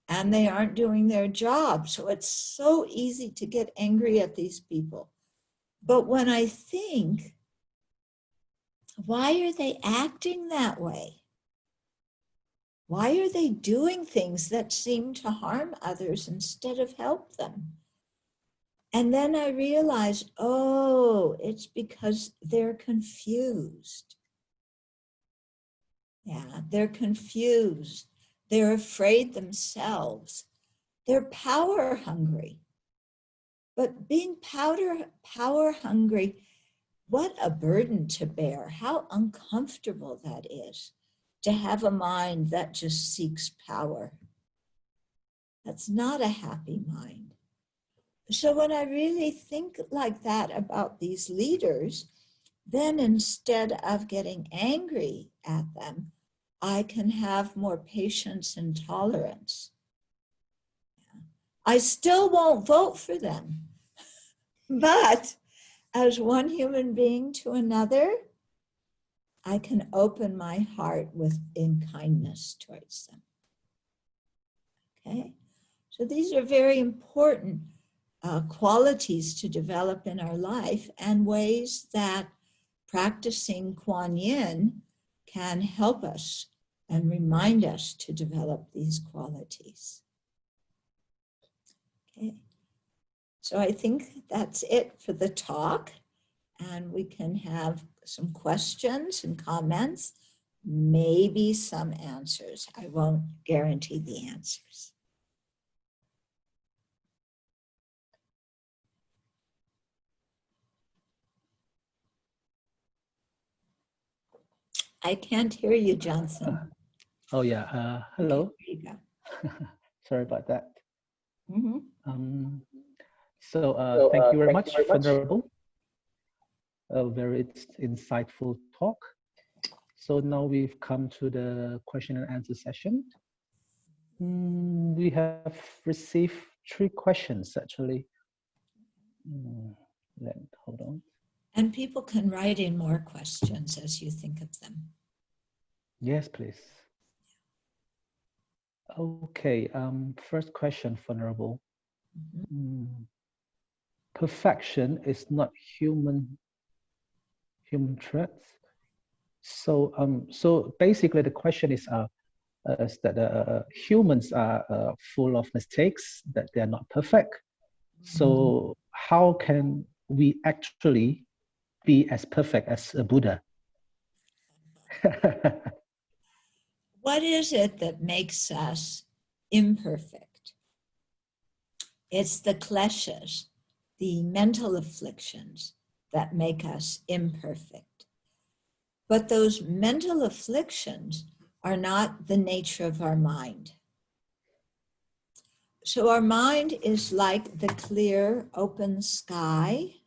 and they aren't doing their job. So it's so easy to get angry at these people. But when I think, why are they acting that way? Why are they doing things that seem to harm others instead of help them? And then I realized, oh, it's because they're confused. Yeah, they're confused. They're afraid themselves. They're power hungry. But being power hungry, what a burden to bear. How uncomfortable that is. To have a mind that just seeks power. That's not a happy mind. So when I really think like that about these leaders, then instead of getting angry at them, I can have more patience and tolerance. I still won't vote for them, but as one human being to another, I can open my heart in kindness towards them. Okay, so these are very important qualities to develop in our life and ways that practicing Kuan Yin can help us and remind us to develop these qualities. Okay, so I think that's it for the talk, and we can have some questions and comments, maybe some answers. I won't guarantee the answers. I can't hear you, Johnson. Oh yeah, hello. Okay, there you go. Sorry about that. Mm-hmm. Thank you very much, Venerable. A very insightful talk. So now we've come to the question and answer session. We have received 3 questions actually. Hold on. And people can write in more questions as you think of them. Yes, please. Okay, first question, Venerable. Perfection is not human traits. So basically the question is that humans are full of mistakes, that they are not perfect. So how can we actually be as perfect as a Buddha? What is it that makes us imperfect? It's the kleshas, the mental afflictions that make us imperfect. But those mental afflictions are not the nature of our mind. So our mind is like the clear, open sky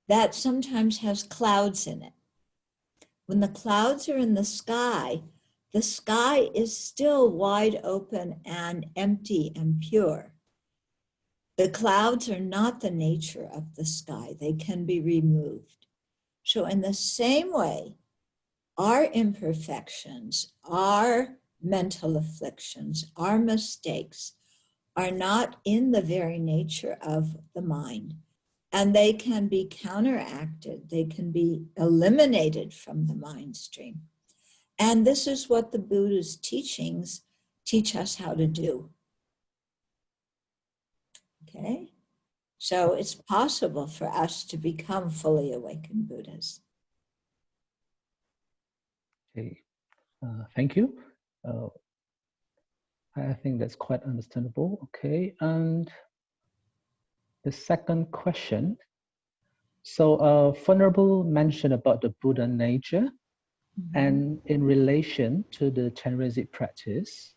that sometimes has clouds in it. When the clouds are in the sky is still wide open and empty and pure. The clouds are not the nature of the sky. They can be removed. So in the same way, our imperfections, our mental afflictions, our mistakes are not in the very nature of the mind. And they can be counteracted. They can be eliminated from the mind stream. And this is what the Buddha's teachings teach us how to do. Okay? So it's possible for us to become fully awakened Buddhas. Okay, thank you. I think that's quite understandable. Okay, and the second question. So, Venerable mentioned about the Buddha nature, and in relation to the Chenrezig practice.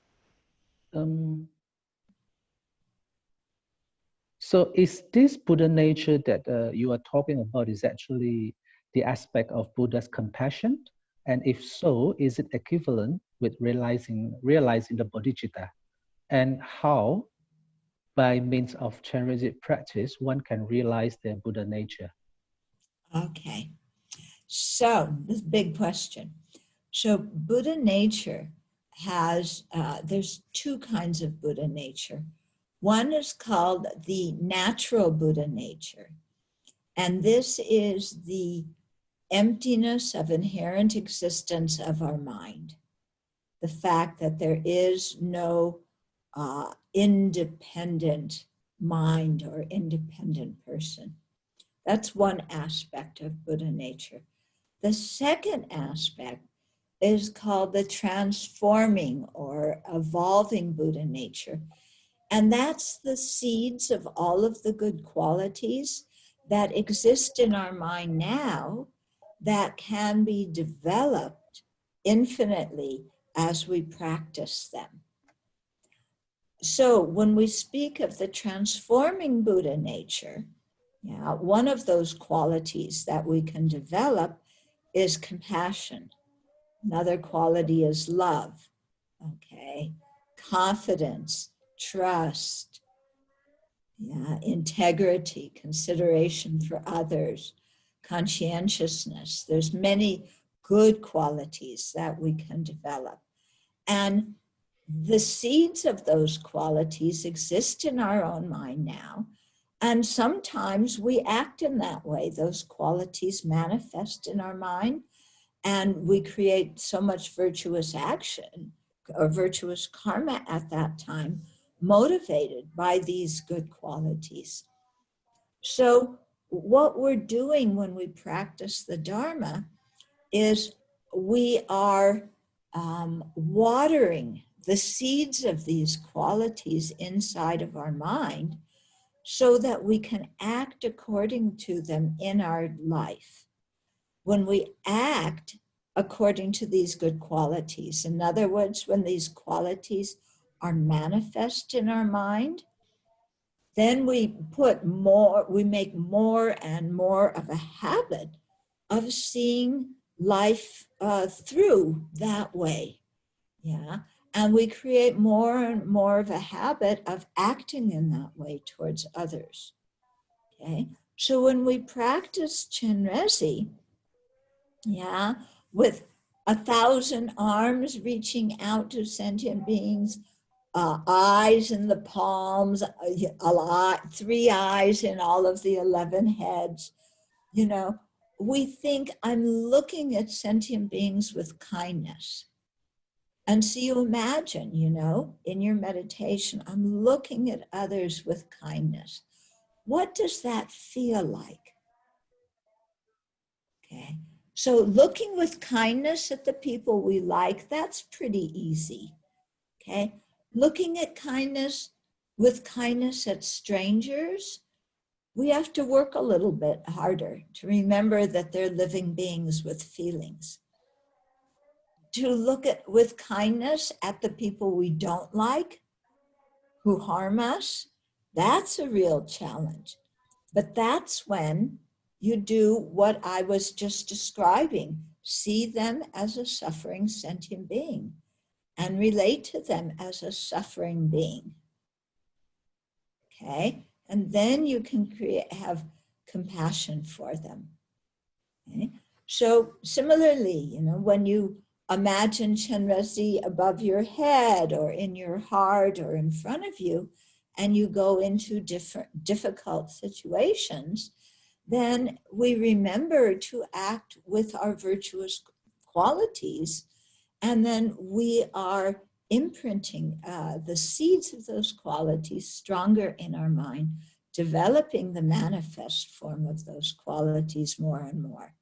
So is this Buddha nature that you are talking about is actually the aspect of Buddha's compassion? And if so, is it equivalent with realizing the bodhicitta? And how, by means of Chenrezig practice, one can realize their Buddha nature? Okay, so this big question. So Buddha nature has, there's two kinds of Buddha nature. One is called the natural Buddha nature. And this is the emptiness of inherent existence of our mind. The fact that there is no independent mind or independent person. That's one aspect of Buddha nature. The second aspect is called the transforming or evolving Buddha nature. And that's the seeds of all of the good qualities that exist in our mind now that can be developed infinitely as we practice them. So when we speak of the transforming Buddha nature, one of those qualities that we can develop is compassion. Another quality is love, okay? Confidence, trust, integrity, consideration for others, conscientiousness. There's many good qualities that we can develop. And the seeds of those qualities exist in our own mind now. And sometimes we act in that way. Those qualities manifest in our mind, and we create so much virtuous action or virtuous karma at that time, motivated by these good qualities. So what we're doing when we practice the Dharma is we are watering the seeds of these qualities inside of our mind so that we can act according to them in our life. When we act according to these good qualities, in other words, when these qualities are manifest in our mind, then we make more and more of a habit of seeing life through that way. And we create more and more of a habit of acting in that way towards others. Okay, so when we practice Chenrezig, with 1,000 arms reaching out to sentient beings, eyes in the palms, 3 eyes in all of the 11 heads, we think I'm looking at sentient beings with kindness. And so you imagine, in your meditation, I'm looking at others with kindness. What does that feel like? Okay, so looking with kindness at the people we like, that's pretty easy. Okay, looking at with kindness at strangers, we have to work a little bit harder to remember that they're living beings with feelings. To look with kindness at the people we don't like, who harm us, that's a real challenge. But that's when you do what I was just describing. See them as a suffering sentient being and relate to them as a suffering being. Okay? And then you can have compassion for them. Okay? So similarly, when you imagine Chenrezig above your head or in your heart or in front of you, and you go into difficult situations, then we remember to act with our virtuous qualities, and then we are imprinting the seeds of those qualities stronger in our mind, developing the manifest form of those qualities more and more.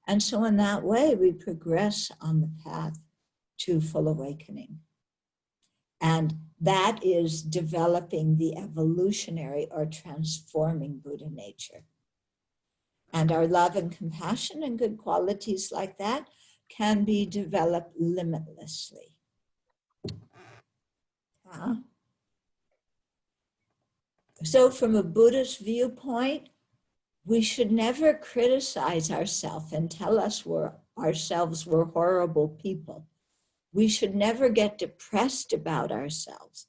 And so in that way, we progress on the path to full awakening. And that is developing the evolutionary or transforming Buddha nature. And our love and compassion and good qualities like that can be developed limitlessly. So from a Buddhist viewpoint, we should never criticize ourselves and tell us ourselves we're horrible people. We should never get depressed about ourselves,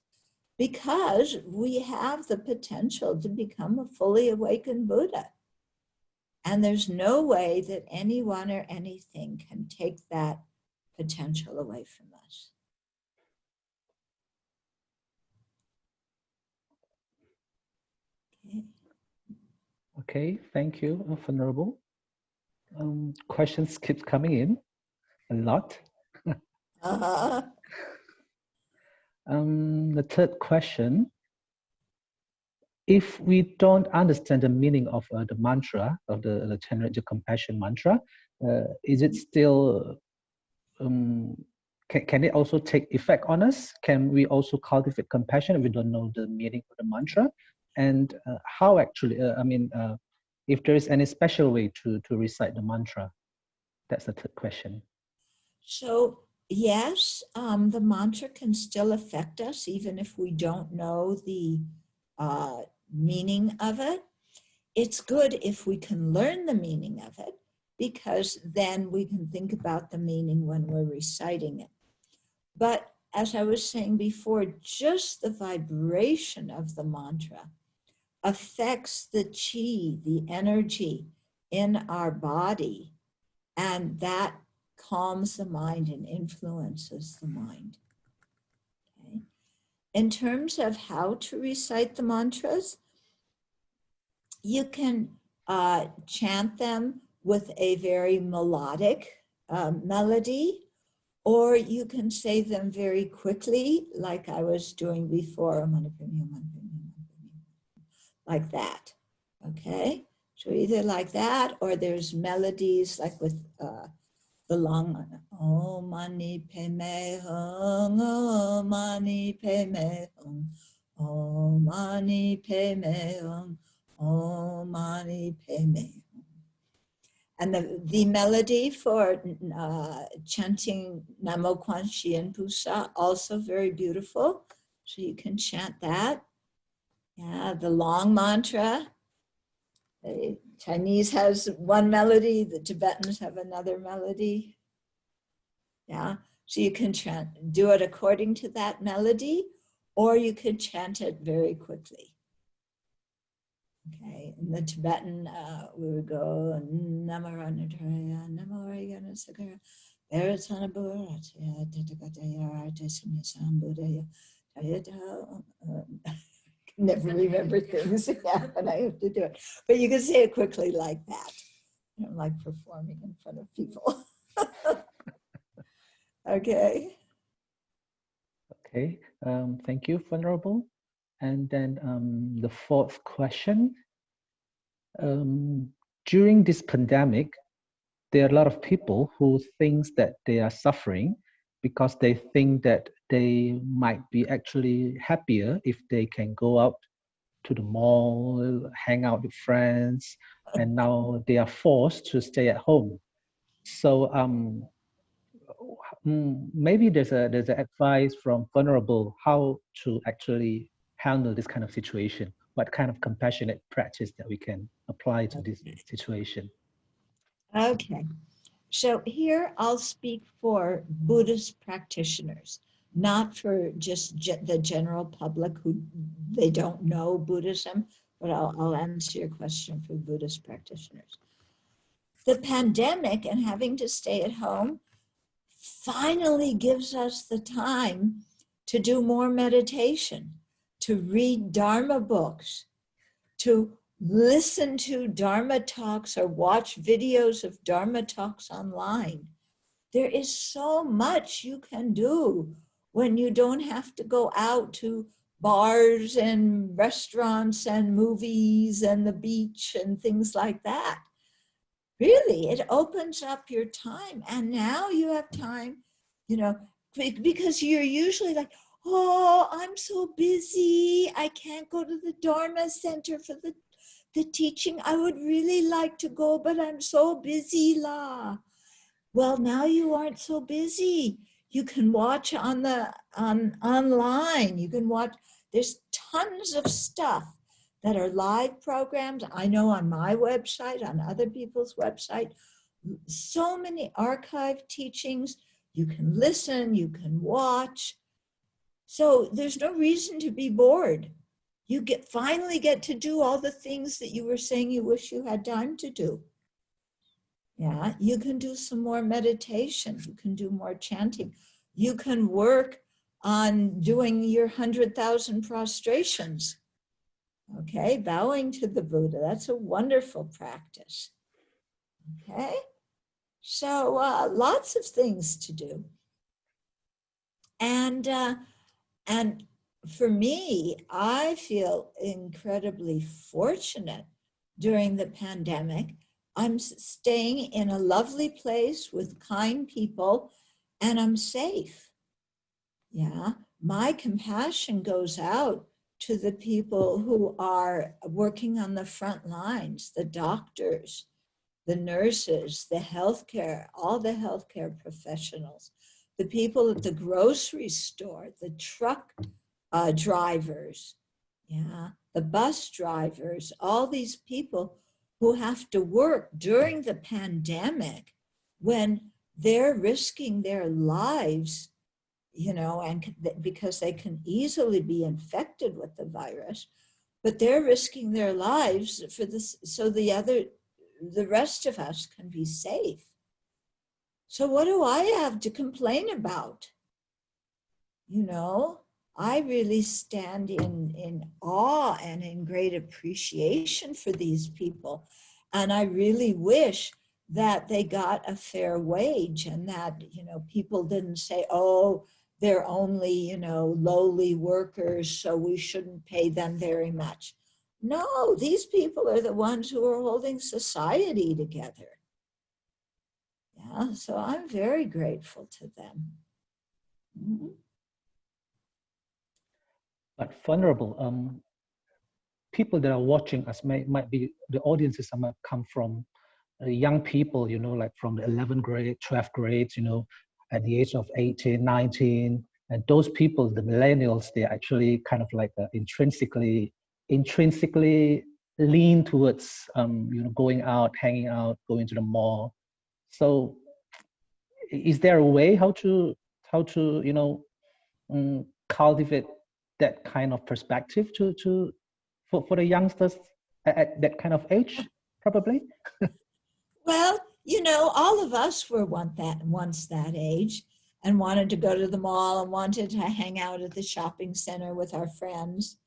because we have the potential to become a fully awakened Buddha. And there's no way that anyone or anything can take that potential away from us. Okay. Okay, thank you, Venerable. Questions keep coming in a lot. The third question: if we don't understand the meaning of the mantra, of the Chenrezig compassion mantra, is it still, can it also take effect on us? Can we also cultivate compassion if we don't know the meaning of the mantra? And how actually, if there is any special way to recite the mantra? That's the third question. So yes, the mantra can still affect us even if we don't know the meaning of it. It's good if we can learn the meaning of it, because then we can think about the meaning when we're reciting it. But as I was saying before, just the vibration of the mantra affects the chi, the energy in our body, and that calms the mind and influences the mind. Okay. In terms of how to recite the mantras, you can chant them with a very melodic melody, or you can say them very quickly, like I was doing before, like that, okay? So either like that, or there's melodies like with the long one. Om mani padme hum, Om mani padme hum, Om mani padme hum, Om mani padme hum. And the melody for chanting Namo Kuan Yin Pusa, also very beautiful. So you can chant that. Yeah, the long mantra. The Chinese has one melody, the Tibetans have another melody. Yeah, so you can do it according to that melody, or you could chant it very quickly. Okay, in the Tibetan, we would go Namaranadhraya, Namarayana Sakara, Veratana Buratya, Tatakataya, Artisamisam Buddhaya, Tayata. Never remember things, yeah, but I have to do it. But you can say it quickly like that. I don't like performing in front of people. Okay. Okay, thank you, Venerable. And then the fourth question. During this pandemic, there are a lot of people who think that they are suffering because they think that they might be actually happier if they can go out to the mall, hang out with friends, and now they are forced to stay at home. So maybe there's an advice from Venerable how to actually handle this kind of situation. What kind of compassionate practice that we can apply to this situation? Okay. So here I'll speak for Buddhist practitioners, not for just the general public who they don't know Buddhism, but I'll answer your question for Buddhist practitioners. The pandemic and having to stay at home finally gives us the time to do more meditation, to read Dharma books, to listen to Dharma talks or watch videos of Dharma talks online. There is so much you can do when you don't have to go out to bars and restaurants and movies and the beach and things like that. Really, it opens up your time. And now you have time, you know, because you're usually like, oh, I'm so busy. I can't go to the Dharma Center for the teaching. I would really like to go, but I'm so busy, la. Well, now you aren't so busy. You can watch online. You can watch, there's tons of stuff that are live programs. I know on my website, on other people's website, so many archived teachings. You can listen, you can watch. So there's no reason to be bored. You finally get to do all the things that you were saying you wish you had time to do. Yeah, you can do some more meditation. You can do more chanting. You can work on doing your 100,000 prostrations. Okay, bowing to the Buddha. That's a wonderful practice. Okay, so lots of things to do. And for me, I feel incredibly fortunate during the pandemic. I'm staying in a lovely place with kind people, and I'm safe. Yeah, my compassion goes out to the people who are working on the front lines, the doctors, the nurses, the healthcare, all the healthcare professionals, the people at the grocery store, the truck drivers, yeah, the bus drivers, all these people who have to work during the pandemic when they're risking their lives, you know, and because they can easily be infected with the virus, but they're risking their lives for this, so the rest of us can be safe. So what do I have to complain about? You know, I really stand in awe and in great appreciation for these people. And I really wish that they got a fair wage and that, you know, people didn't say, oh, they're only, you know, lowly workers, so we shouldn't pay them very much. No, these people are the ones who are holding society together. Yeah, so I'm very grateful to them. Mm-hmm. But vulnerable, people that are watching us might be, the audiences might come from young people, you know, like from the 11th grade, 12th grade, you know, at the age of 18, 19. And those people, the millennials, they're actually kind of like intrinsically lean towards, you know, going out, hanging out, going to the mall. So is there a way how to you know, cultivate that kind of perspective for the youngsters at that kind of age, probably? Well, you know, all of us were once that age and wanted to go to the mall and wanted to hang out at the shopping center with our friends.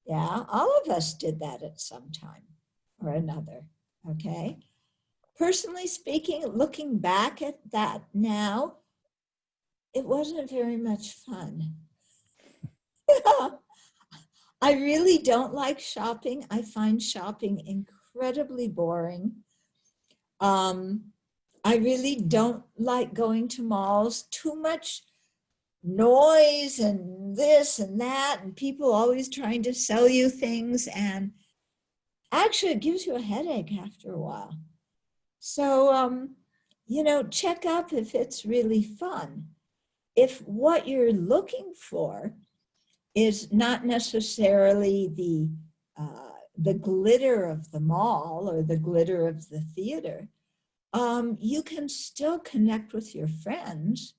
Yeah, all of us did that at some time or another, okay? Personally speaking, looking back at that now, it wasn't very much fun. I really don't like shopping. I find shopping incredibly boring. I really don't like going to malls. Too much noise and this and that, and people always trying to sell you things. And actually, it gives you a headache after a while. So, you know, check up if it's really fun. If what you're looking for is not necessarily the glitter of the mall or the glitter of the theater, you can still connect with your friends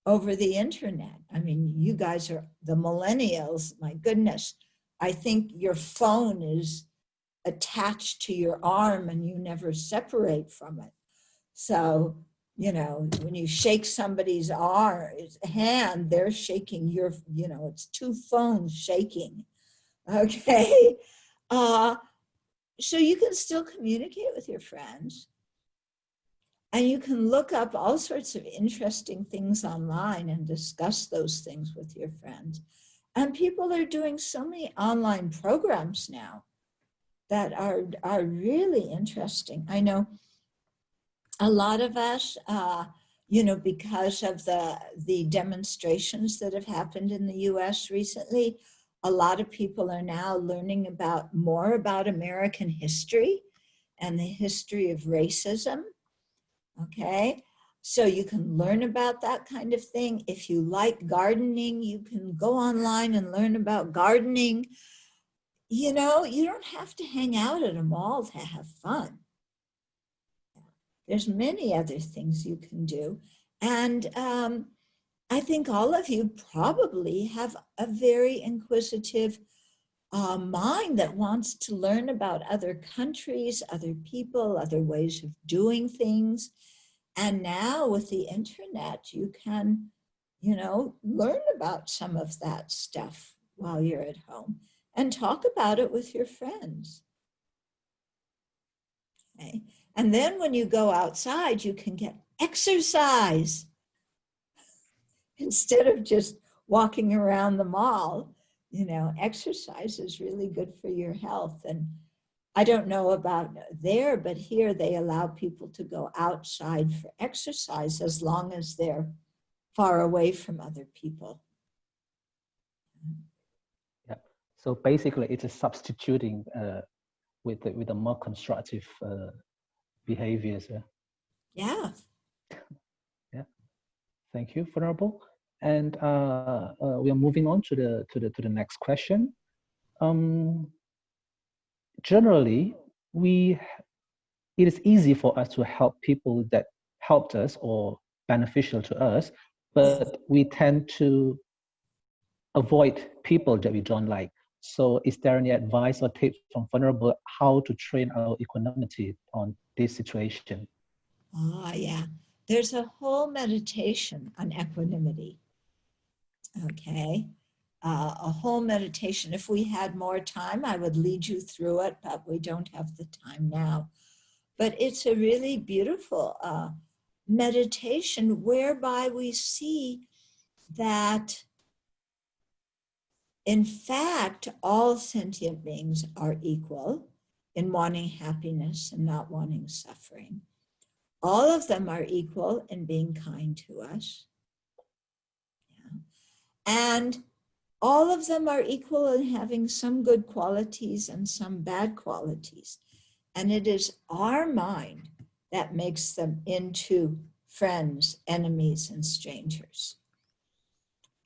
over the internet. I mean, you guys are the millennials, my goodness. I think your phone is attached to your arm and you never separate from it. So, you know, when you shake somebody's hand, they're shaking your, you know, it's two phones shaking. Okay. So you can still communicate with your friends. And you can look up all sorts of interesting things online and discuss those things with your friends. And people are doing so many online programs now that are really interesting. I know a lot of us, you know, because of the demonstrations that have happened in the US recently, a lot of people are now learning more about American history and the history of racism. Okay, so you can learn about that kind of thing. If you like gardening, you can go online and learn about gardening. You know, you don't have to hang out at a mall to have fun. There's many other things you can do. And I think all of you probably have a very inquisitive mind that wants to learn about other countries, other people, other ways of doing things. And now with the internet, you can, you know, learn about some of that stuff while you're at home and talk about it with your friends. Okay. And then when you go outside, you can get exercise. Instead of just walking around the mall, you know, exercise is really good for your health. And I don't know about there, but here they allow people to go outside for exercise as long as they're far away from other people. Yeah. So basically, it's a substituting with the more constructive behaviors. Yeah. Yeah. Thank you, Venerable. And we are moving on to the next question. Generally, it is easy for us to help people that helped us or beneficial to us, but we tend to avoid people that we don't like. So is there any advice or tips from Venerable how to train our equanimity on this situation? Yeah. There's a whole meditation on equanimity. Okay. A whole meditation. If we had more time, I would lead you through it, but we don't have the time now. But it's a really beautiful meditation whereby we see that, in fact, all sentient beings are equal in wanting happiness and not wanting suffering. All of them are equal in being kind to us. Yeah. And all of them are equal in having some good qualities and some bad qualities. And it is our mind that makes them into friends, enemies, and strangers.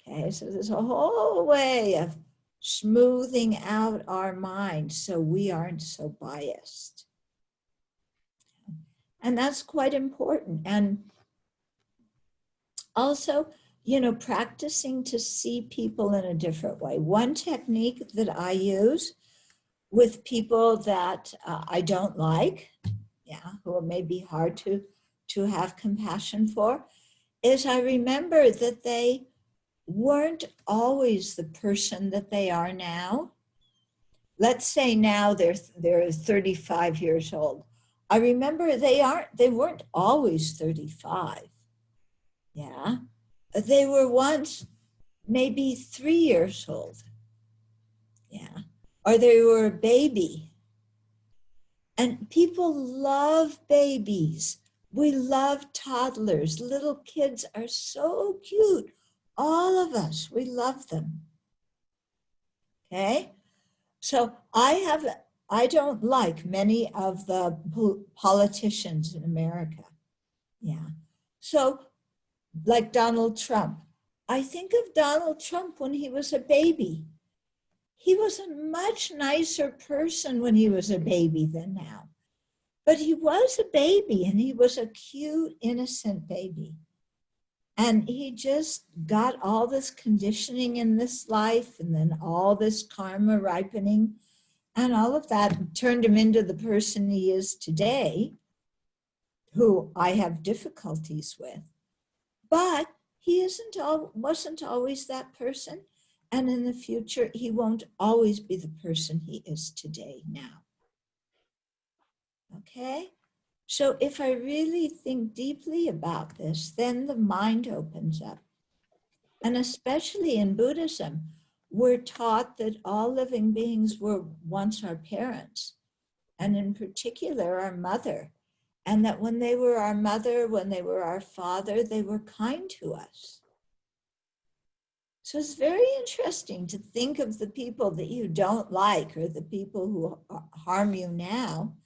Okay, so there's a whole way of smoothing out our mind so we aren't so biased. And that's quite important. And also, you know, practicing to see people in a different way. One technique that I use with people that I don't like, who may be hard to have compassion for, is I remember that they weren't always the person that they are now. Let's say now they're 35 years old. I remember they weren't always 35. Yeah. They were once maybe 3 years old. Yeah. Or they were a baby. And people love babies. We love toddlers. Little kids are so cute. All of us, we love them. Okay? So I don't like many of the politicians in America. Yeah. So like Donald Trump. I think of Donald Trump when he was a baby. He was a much nicer person when he was a baby than now. But he was a baby, and he was a cute, innocent baby. And he just got all this conditioning in this life and then all this karma ripening. And all of that turned him into the person he is today, who I have difficulties with. But he wasn't always that person. And in the future, he won't always be the person he is today now. Okay? So if I really think deeply about this, then the mind opens up. And especially in Buddhism, we're taught that all living beings were once our parents, and in particular, our mother. And that when they were our mother, when they were our father, they were kind to us. So it's very interesting to think of the people that you don't like or the people who harm you now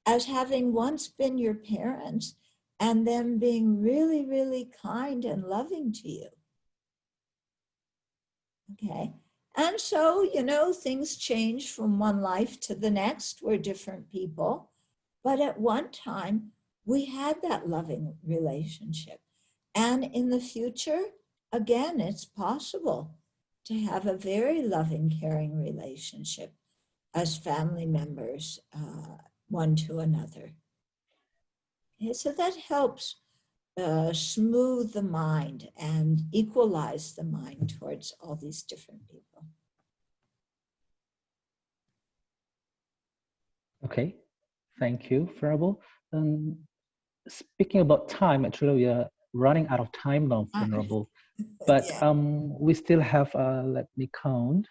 as having once been your parents and them being really, really kind and loving to you. Okay. And so, things change from one life to the next. We're different people. But at one time, we had that loving relationship. And in the future, again, it's possible to have a very loving, caring relationship as family members, one to another. Okay, so that helps smooth the mind and equalize the mind towards all these different people. Okay, thank you, Venerable. Speaking about time, actually we are running out of time now, Venerable. But Yeah. we still have, let me count,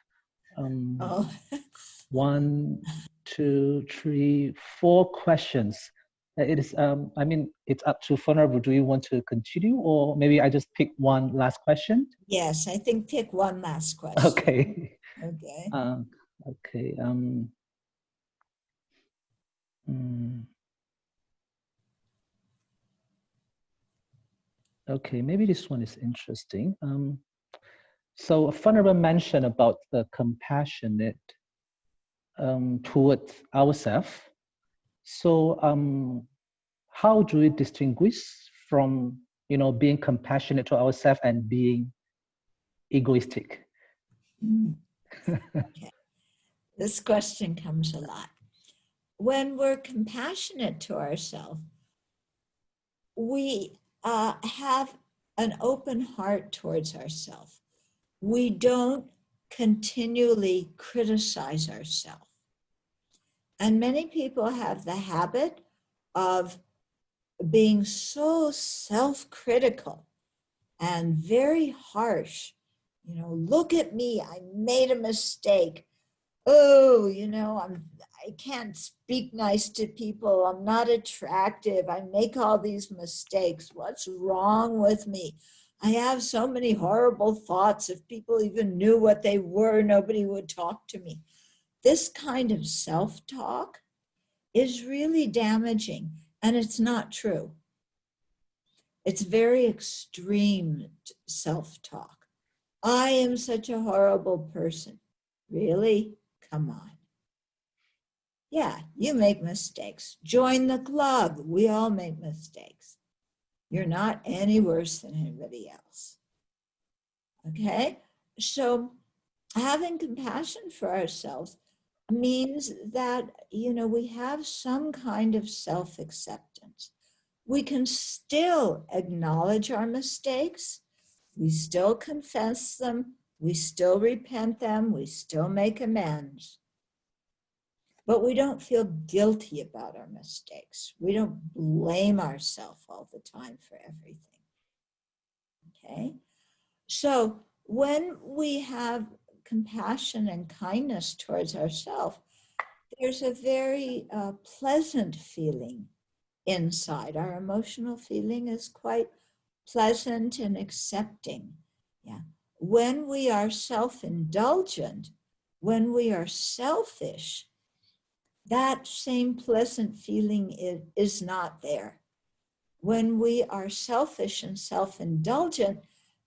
1, 2, 3, 4 questions. It is, it's up to Venerable. Do you want to continue, or maybe I just pick one last question? Yes, I think pick one last question. Okay. Okay. Okay. Okay, maybe this one is interesting. So Venerable mentioned about the compassionate towards ourselves. So how do we distinguish from, being compassionate to ourselves and being egoistic? Okay. This question comes a lot. When we're compassionate to ourselves, we have an open heart towards ourselves. We don't continually criticize ourselves. And many people have the habit of being so self-critical and very harsh. Look at me, I made a mistake. Oh, I can't speak nice to people. I'm not attractive. I make all these mistakes. What's wrong with me? I have so many horrible thoughts. If people even knew what they were, nobody would talk to me. This kind of self-talk is really damaging, and it's not true. It's very extreme self-talk. I am such a horrible person. Really? Come on. Yeah, you make mistakes. Join the club. We all make mistakes. You're not any worse than anybody else. Okay? So having compassion for ourselves means that, we have some kind of self-acceptance. We can still acknowledge our mistakes. We still confess them. We still repent them. We still make amends. But we don't feel guilty about our mistakes. We don't blame ourselves all the time for everything. Okay? So when we have compassion and kindness towards ourselves, there's a very pleasant feeling inside. Our emotional feeling is quite pleasant and accepting. Yeah. When we are self-indulgent, when we are selfish, that same pleasant feeling is not there. When we are selfish and self-indulgent,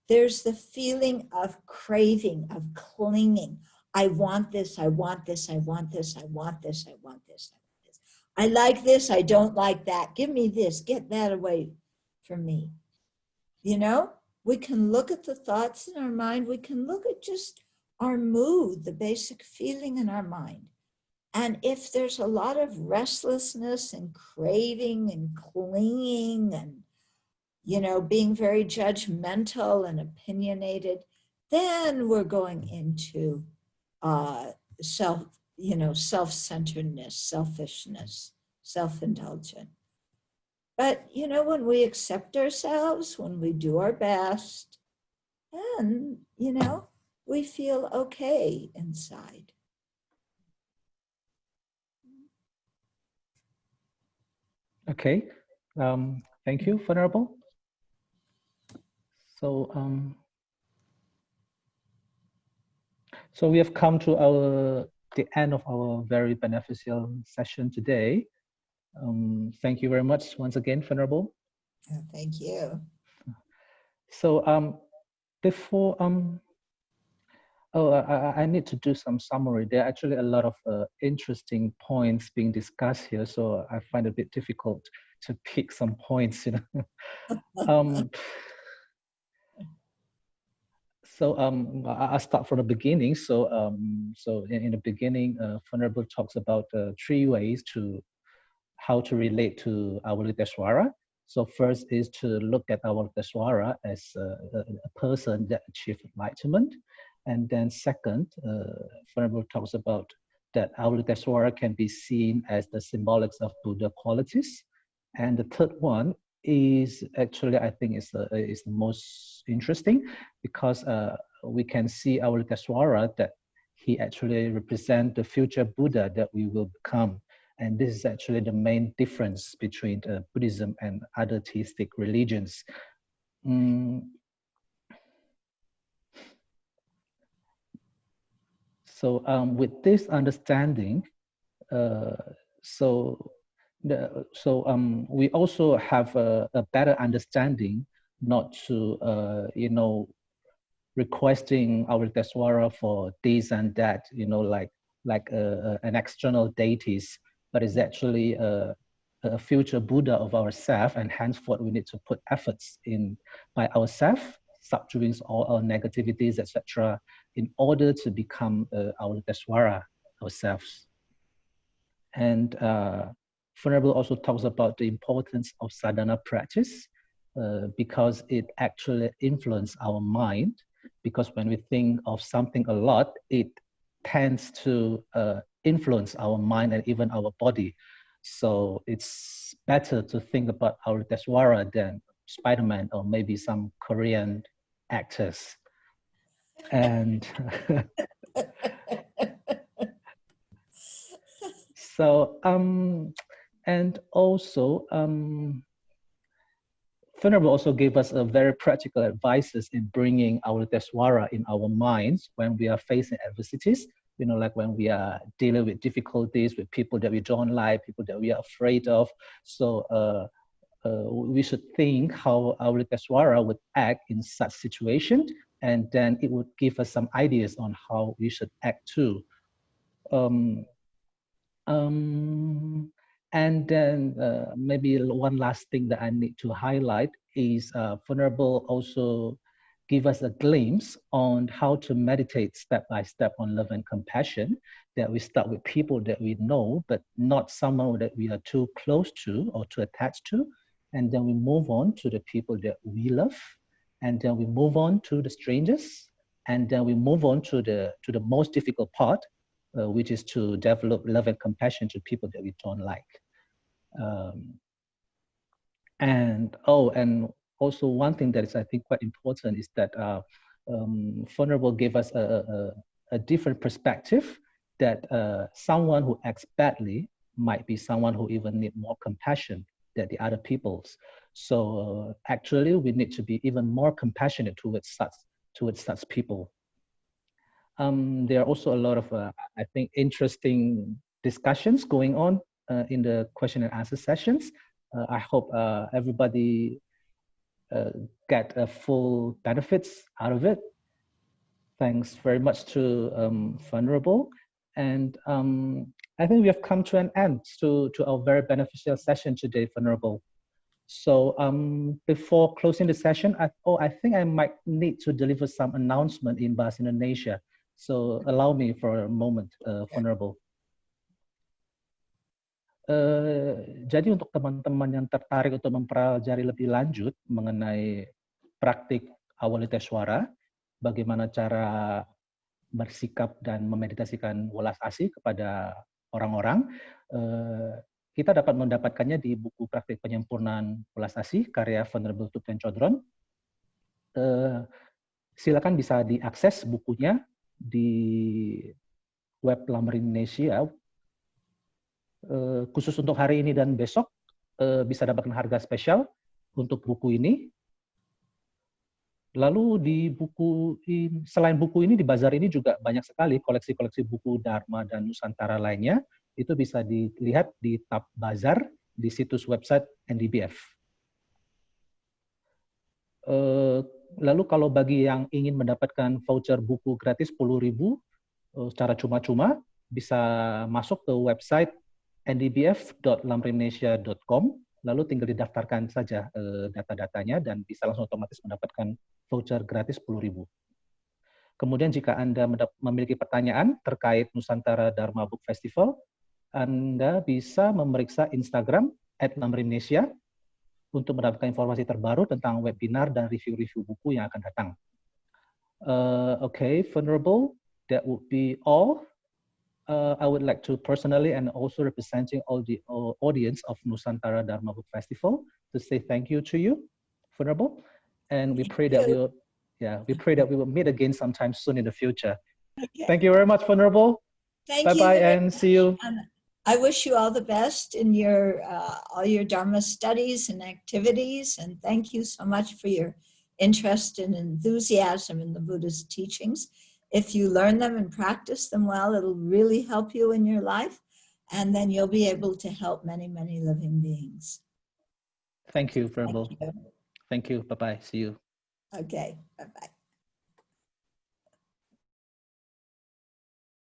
there's the feeling of craving, of clinging. I want this, I want this, I want this, I want this, I want this, I want this. I like this, I don't like that. Give me this, get that away from me. We can look at the thoughts in our mind. We can look at just our mood, the basic feeling in our mind. And if there's a lot of restlessness and craving and clinging and, being very judgmental and opinionated, then we're going into self-centeredness, selfishness, self-indulgent. But, when we accept ourselves, when we do our best, then, we feel okay inside. Okay, thank you, Venerable. So, so we have come to the end of our very beneficial session today. Thank you very much once again, Venerable. Thank you. So before I need to do some summary. There are actually a lot of interesting points being discussed here, so I find it a bit difficult to pick some points. So I'll start from the beginning. So in the beginning, Venerable talks about 3 ways to how to relate to Avalokiteshvara. So first is to look at Avalokiteshvara as a person that achieved enlightenment. And then second, Venerable talks about that Avalokiteshvara can be seen as the symbolics of Buddha qualities. And the third one is actually, I think, is the most interesting, because we can see Avalokiteshvara that he actually represents the future Buddha that we will become. And this is actually the main difference between Buddhism and other theistic religions. So with this understanding, we also have a better understanding not to, requesting Avalokiteshvara for this and that, like an external deities, but it's actually a future Buddha of ourselves, and henceforth we need to put efforts in by ourselves, subduing all our negativities, etc., in order to become Avalokiteshvara ourselves. And Venerable also talks about the importance of sadhana practice, because it actually influences our mind, because when we think of something a lot, it tends to influence our mind and even our body. So it's better to think about Avalokiteshvara than Spider-Man or maybe some Korean actors. And so, and also, Venerable also gave us a very practical advices in bringing Avalokiteshvara in our minds when we are facing adversities, like when we are dealing with difficulties with people that we don't like, people that we are afraid of. So we should think how Avalokiteshvara would act in such situation, and then it would give us some ideas on how we should act too. And then maybe one last thing that I need to highlight is Venerable also give us a glimpse on how to meditate step by step on love and compassion, that we start with people that we know, but not someone that we are too close to or too attached to. And then we move on to the people that we love. And then we move on to the strangers. And then we move on to the most difficult part, which is to develop love and compassion to people that we don't like. And also one thing that is, I think, quite important is that Venerable gave us a different perspective, that someone who acts badly might be someone who even need more compassion than the other peoples. So actually, we need to be even more compassionate towards such people. There are also a lot of, I think, interesting discussions going on in the question and answer sessions. I hope everybody get full benefits out of it. Thanks very much to Venerable. And I think we have come to an end to our very beneficial session today, Venerable. So before closing the session, I think I might need to deliver some announcement in Bahasa Indonesia. So allow me for a moment, Venerable. Jadi untuk teman-teman yang tertarik untuk mempelajari lebih lanjut mengenai praktik awaliteswara, bagaimana cara bersikap dan memeditasikan welas asih kepada orang-orang, kita dapat mendapatkannya di buku Praktik Penyempurnaan Welas Asih karya Venerable Thubten Chodron. Silakan bisa diakses bukunya di web Lama Indonesia. Khusus untuk hari ini dan besok bisa dapatkan harga spesial untuk buku ini. Lalu di selain buku ini, di bazar ini juga banyak sekali koleksi-koleksi buku Dharma dan Nusantara lainnya. Itu bisa dilihat di tab bazar di situs website NDBF. Lalu kalau bagi yang ingin mendapatkan voucher buku gratis 10.000 secara cuma-cuma, bisa masuk ke website ndbf.lamrindonesia.com, lalu tinggal didaftarkan saja data-datanya dan bisa langsung otomatis mendapatkan voucher gratis 10.000. Kemudian jika Anda memiliki pertanyaan terkait Nusantara Dharma Book Festival, Anda bisa memeriksa Instagram @lamrindonesia untuk mendapatkan informasi terbaru tentang webinar dan review-review buku yang akan datang. Okay, Venerable, that would be all. I would like to personally and also representing all the audience of Nusantara Dharma Book Festival to say thank you to you, Venerable, and we pray that we will meet again sometime soon in the future. Okay. Thank you very much, Venerable. Bye-bye and see you. I wish you all the best in your all your Dharma studies and activities, and thank you so much for your interest and enthusiasm in the Buddhist teachings. If you learn them and practice them well, it'll really help you in your life, and then you'll be able to help many, many living beings. Thank you, Venerable. Thank you. Bye-bye. See you. Okay. Bye-bye.